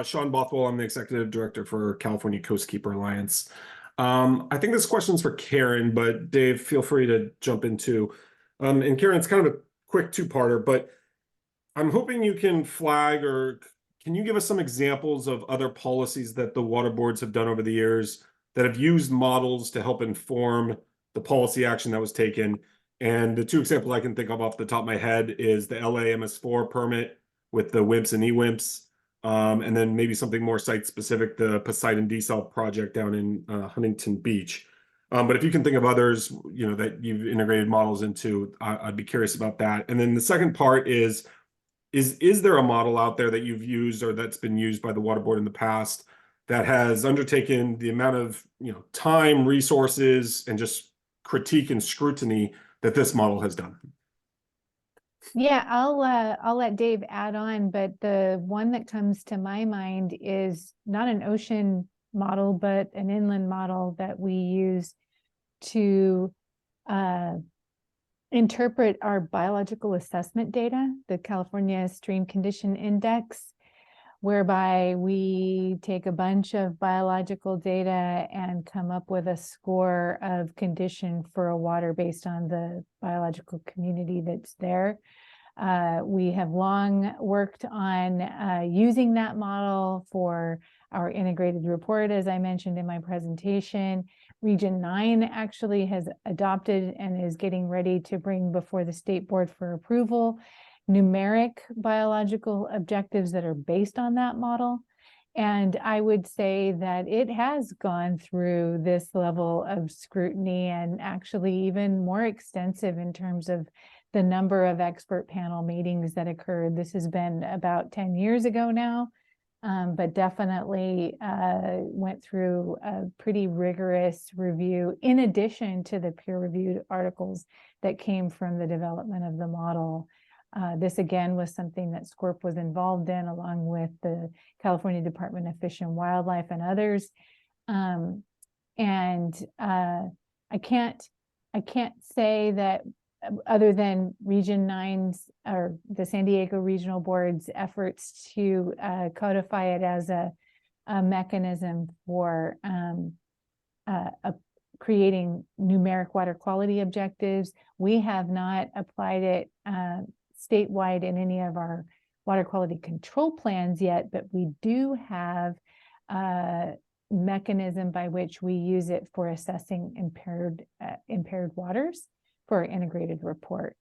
Sean Bothwell. I'm the Executive Director for California Coastkeeper Alliance. I think this question's for Karen, but Dave, feel free to jump in too. And Karen, it's kind of a quick 2-parter, but I'm hoping you can flag, or can you give us some examples of other policies that the water boards have done over the years that have used models to help inform the policy action that was taken? And the 2 examples I can think of off the top of my head is the LA MS4 permit with the WIMPs and EWIMPs, and then maybe something more site-specific, the Poseidon Desal project down in Huntington Beach. But if you can think of others, that you've integrated models into, I'd be curious about that. And then the second part is there a model out there that you've used or that's been used by the water board in the past that has undertaken the amount of time, resources, and just critique and scrutiny that this model has done? Yeah, I'll let Dave add on, but the one that comes to my mind is not an ocean model, but an inland model that we use to interpret our biological assessment data, the California Stream Condition Index, whereby we take a bunch of biological data and come up with a score of condition for a water based on the biological community that's there. We have long worked on using that model for our integrated report, as I mentioned in my presentation. Region 9 actually has adopted and is getting ready to bring before the state board for approval numeric biological objectives that are based on that model. And I would say that it has gone through this level of scrutiny, and actually even more extensive in terms of the number of expert panel meetings that occurred. This has been about 10 years ago now, but definitely went through a pretty rigorous review in addition to the peer-reviewed articles that came from the development of the model. This again was something that SCORP was involved in, along with the California Department of Fish and Wildlife and others. I can't say that other than Region 9's or the San Diego Regional Board's efforts to codify it as a mechanism for creating numeric water quality objectives. We have not applied it statewide in any of our water quality control plans yet, but we do have a mechanism by which we use it for assessing impaired waters for our integrated report,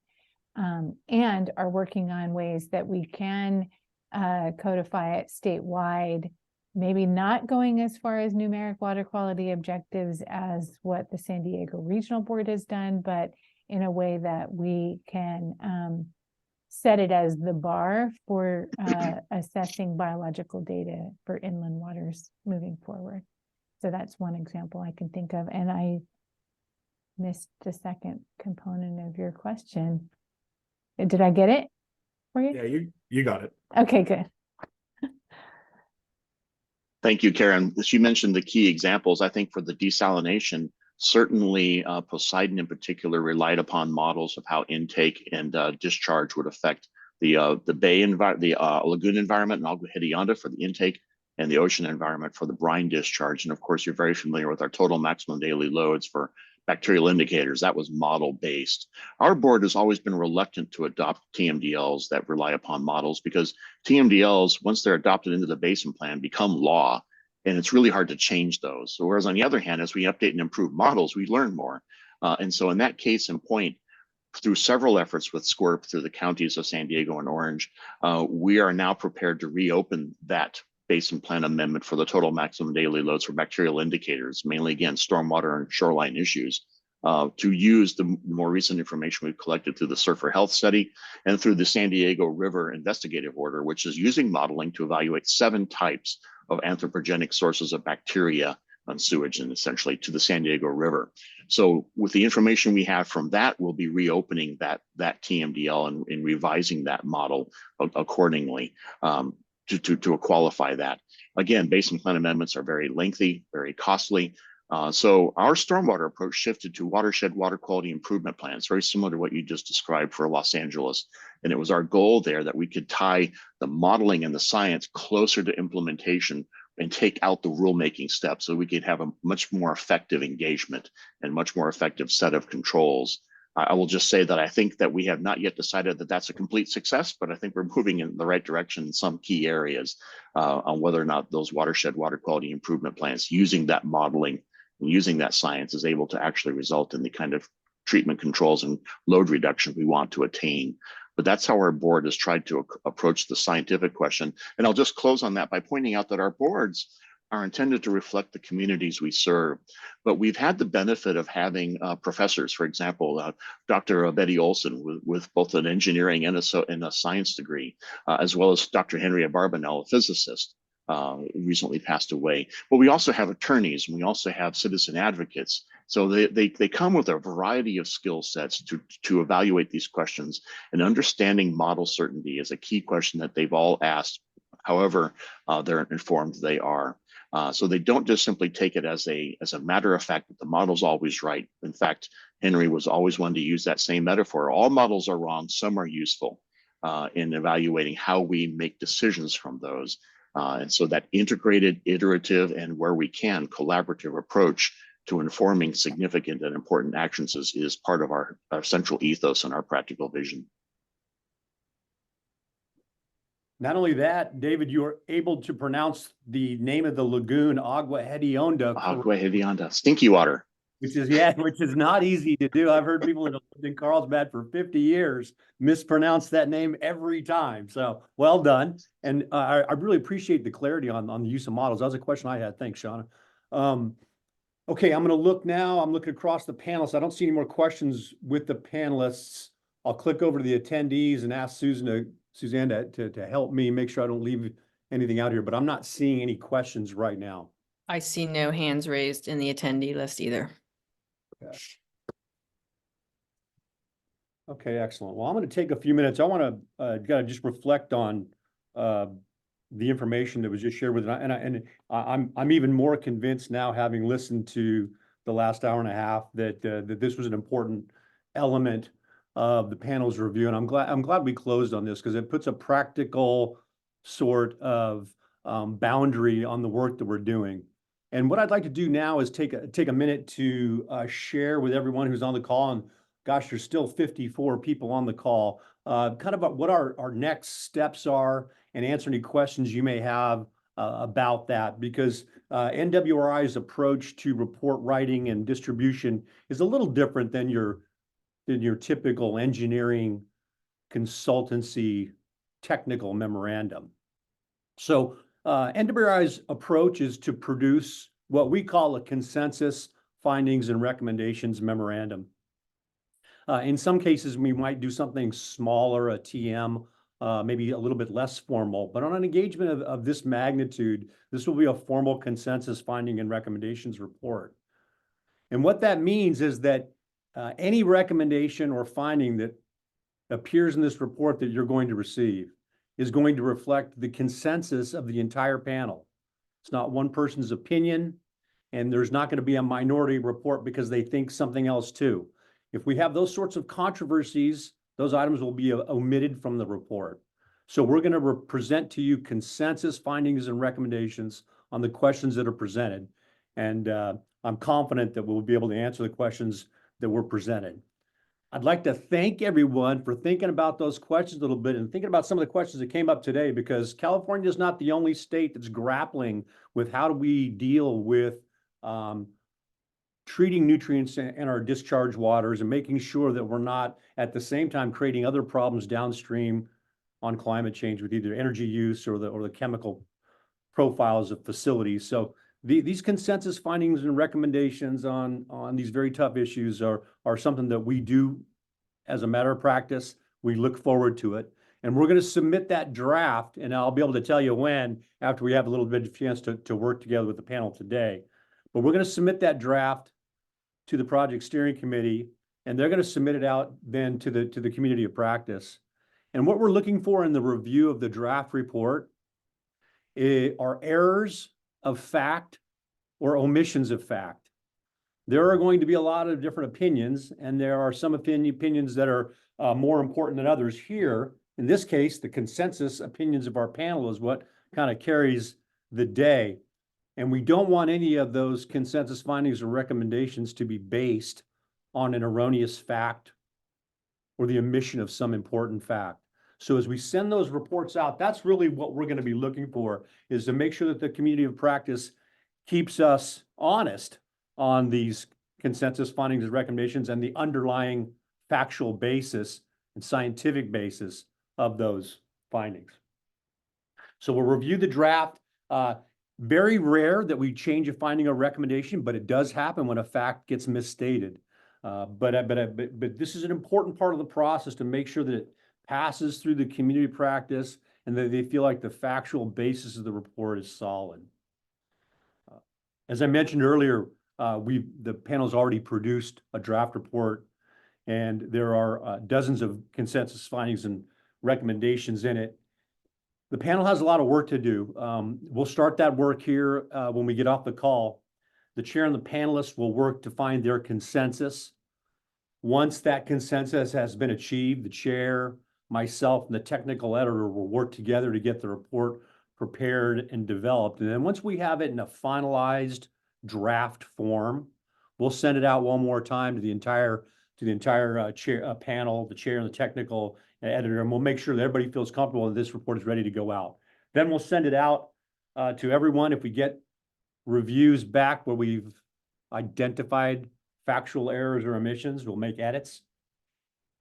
and are working on ways that we can codify it statewide, maybe not going as far as numeric water quality objectives as what the San Diego Regional Board has done, but in a way that we can set it as the bar for assessing biological data for inland waters moving forward. So that's one example I can think of. And I missed the second component of your question. Did I get it for you? Yeah, you got it. Okay, good. Thank you, Karen. As you mentioned the key examples, I think for the desalination, certainly Poseidon in particular relied upon models of how intake and discharge would affect the lagoon environment, and Agua Hedionda for the intake, and the ocean environment for the brine discharge. And of course, you're very familiar with our total maximum daily loads for bacterial indicators. That was model based. Our board has always been reluctant to adopt TMDLs that rely upon models, because TMDLs, once they're adopted into the basin plan, become law, and it's really hard to change those. So whereas on the other hand, as we update and improve models, we learn more. And so in that case in point, through several efforts with SCORP through the counties of San Diego and Orange, we are now prepared to reopen that basin plan amendment for the total maximum daily loads for bacterial indicators, mainly again, stormwater and shoreline issues, to use the more recent information we've collected through the Surfer Health Study and through the San Diego River Investigative Order, which is using modeling to evaluate 7 types of anthropogenic sources of bacteria on sewage and essentially to the San Diego River. So with the information we have from that, we'll be reopening that TMDL and revising that model accordingly to qualify that. Again, basin plan amendments are very lengthy, very costly. So our stormwater approach shifted to watershed water quality improvement plans, very similar to what you just described for Los Angeles. And it was our goal there that we could tie the modeling and the science closer to implementation and take out the rulemaking steps so we could have a much more effective engagement and much more effective set of controls. I will just say that I think that we have not yet decided that that's a complete success, but I think we're moving in the right direction in some key areas on whether or not those watershed water quality improvement plans using that modeling and using that science is able to actually result in the kind of treatment controls and load reduction we want to attain. But that's how our board has tried to approach the scientific question. And I'll just close on that by pointing out that our boards are intended to reflect the communities we serve. But we've had the benefit of having professors, for example, Dr. Betty Olson with both an engineering and a science degree, as well as Dr. Henry Barbanel, a physicist, recently passed away. But we also have attorneys, and we also have citizen advocates. So they come with a variety of skill sets to evaluate these questions, and understanding model certainty is a key question that they've all asked, however they're informed they are. So they don't just simply take it as a matter of fact that the model's always right. In fact, Henry was always one to use that same metaphor. All models are wrong, some are useful in evaluating how we make decisions from those. And so that integrated, iterative, and where we can, collaborative approach to informing significant and important actions is part of our central ethos and our practical vision. Not only that, David, you were able to pronounce the name of the lagoon, Agua Hedionda, Agua Hedionda, stinky water. which is not easy to do. I've heard people that have lived in Carlsbad for 50 years mispronounce that name every time. So well done. And I really appreciate the clarity on the use of models. That was a question I had. Thanks, Shauna. Okay, I'm going to look now. I'm looking across the panelists. I don't see any more questions with the panelists. I'll click over to the attendees and ask Suzanne to help me make sure I don't leave anything out here, but I'm not seeing any questions right now. I see no hands raised in the attendee list either. Okay, excellent. Well, I'm going to take a few minutes. I want to just reflect on the information that was just shared with, I'm even more convinced now, having listened to the last hour and a half, that that this was an important element of the panel's review, and I'm glad we closed on this, because it puts a practical sort of boundary on the work that we're doing. And what I'd like to do now is take a minute to share with everyone who's on the call, and gosh, there's still 54 people on the call, kind of what our next steps are, and answer any questions you may have about that, because NWRI's approach to report writing and distribution is a little different than your typical engineering consultancy technical memorandum. So NWRI's approach is to produce what we call a consensus findings and recommendations memorandum. In some cases, we might do something smaller, a TM, maybe a little bit less formal, but on an engagement of this magnitude, this will be a formal consensus finding and recommendations report. And what that means is that any recommendation or finding that appears in this report that you're going to receive is going to reflect the consensus of the entire panel. It's not one person's opinion, and there's not going to be a minority report because they think something else too. If we have those sorts of controversies, those items will be omitted from the report. So we're going to present to you consensus findings and recommendations on the questions that are presented. And I'm confident that we'll be able to answer the questions that were presented. I'd like to thank everyone for thinking about those questions a little bit and thinking about some of the questions that came up today, because California is not the only state that's grappling with how do we deal with treating nutrients in our discharge waters and making sure that we're not at the same time creating other problems downstream on climate change with either energy use or the chemical profiles of facilities. So these consensus findings and recommendations on these very tough issues are something that we do as a matter of practice. We look forward to it. And we're going to submit that draft, and I'll be able to tell you when, after we have a little bit of chance to work together with the panel today. But we're going to submit that draft to the project steering committee, and they're going to submit it out then to the community of practice. And what we're looking for in the review of the draft report are errors of fact or omissions of fact. There are going to be a lot of different opinions, and there are some opinions that are more important than others. Here, in this case, the consensus opinions of our panel is what kind of carries the day. And we don't want any of those consensus findings or recommendations to be based on an erroneous fact or the omission of some important fact. So as we send those reports out, that's really what we're going to be looking for, is to make sure that the community of practice keeps us honest on these consensus findings and recommendations and the underlying factual basis and scientific basis of those findings. So we'll review the draft. Very rare that we change a finding or recommendation, but it does happen when a fact gets misstated. But this is an important part of the process to make sure that it passes through the community practice and that they feel like the factual basis of the report is solid. As I mentioned earlier, the panel's already produced a draft report, and there are dozens of consensus findings and recommendations in it. The panel has a lot of work to do. We'll start that work here when we get off the call. The chair and the panelists will work to find their consensus. Once that consensus has been achieved, the chair, myself, and the technical editor will work together to get the report prepared and developed. And then once we have it in a finalized draft form, we'll send it out one more time to the entire to the entire panel, the chair and the technical editor, and we'll make sure that everybody feels comfortable that this report is ready to go out. Then we'll send it out to everyone. If we get reviews back where we've identified factual errors or omissions, we'll make edits.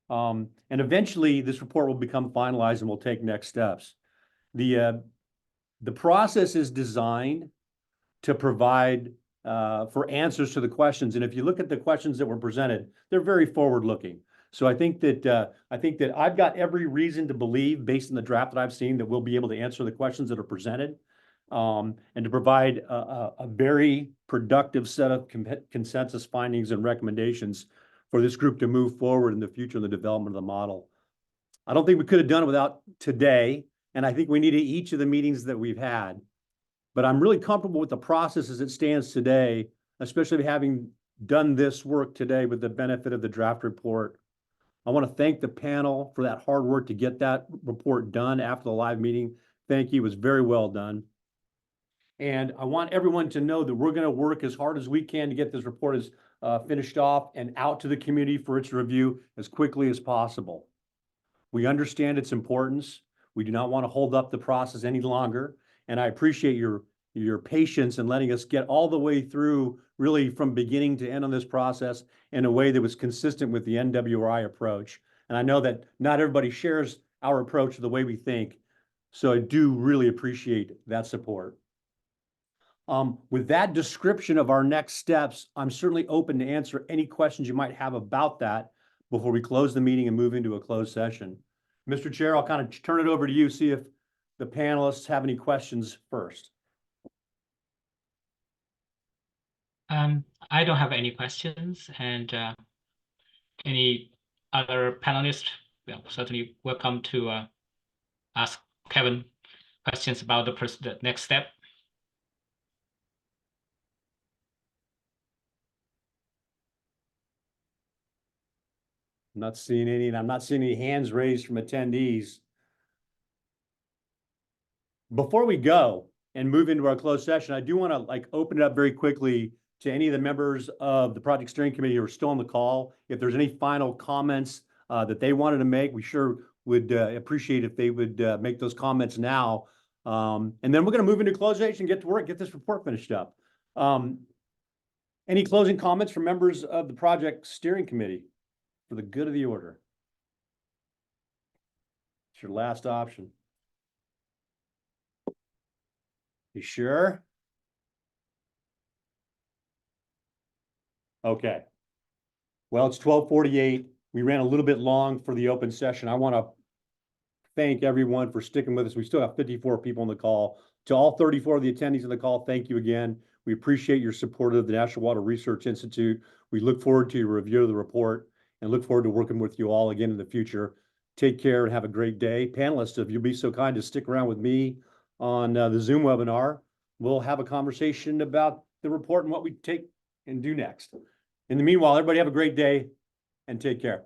And eventually this report will become finalized and we'll take next steps. The process is designed to provide for answers to the questions. And if you look at the questions that were presented, they're very forward-looking. So I think that I've got every reason to believe, based on the draft that I've seen, that we'll be able to answer the questions that are presented, and to provide a very productive set of consensus findings and recommendations for this group to move forward in the future in the development of the model. I don't think we could have done it without today, and I think we needed each of the meetings that we've had. But I'm really comfortable with the process as it stands today, especially having done this work today with the benefit of the draft report. I want to thank the panel for that hard work to get that report done after the live meeting. Thank you. It was very well done. And I want everyone to know that we're going to work as hard as we can to get this report as finished off and out to the community for its review as quickly as possible. We understand its importance. We do not want to hold up the process any longer. And I appreciate your patience in letting us get all the way through, really from beginning to end on this process in a way that was consistent with the NWRI approach. And I know that not everybody shares our approach to the way we think. So I do really appreciate that support. With that description of our next steps, I'm certainly open to answer any questions you might have about that before we close the meeting and move into a closed session. Mr. Chair, I'll kind of turn it over to you, see if the panelists have any questions first. I don't have any questions, and any other panelists, well, certainly welcome to ask Kevin questions about the next step. I'm not seeing any, and I'm not seeing any hands raised from attendees. Before we go and move into our closed session, I do want to open it up very quickly to any of the members of the Project Steering Committee who are still on the call. If there's any final comments that they wanted to make, we sure would appreciate if they would make those comments now. And then we're going to move into closed session and get to work, get this report finished up. Any closing comments from members of the Project Steering Committee for the good of the order? It's your last option. You sure? Okay. Well, it's 12:48. We ran a little bit long for the open session. I want to thank everyone for sticking with us. We still have 54 people on the call. To all 34 of the attendees on the call, thank you again. We appreciate your support of the National Water Research Institute. We look forward to your review of the report and look forward to working with you all again in the future. Take care and have a great day. Panelists, if you'll be so kind to stick around with me on the Zoom webinar, we'll have a conversation about the report and what we take and do next. In the meanwhile, everybody have a great day and take care.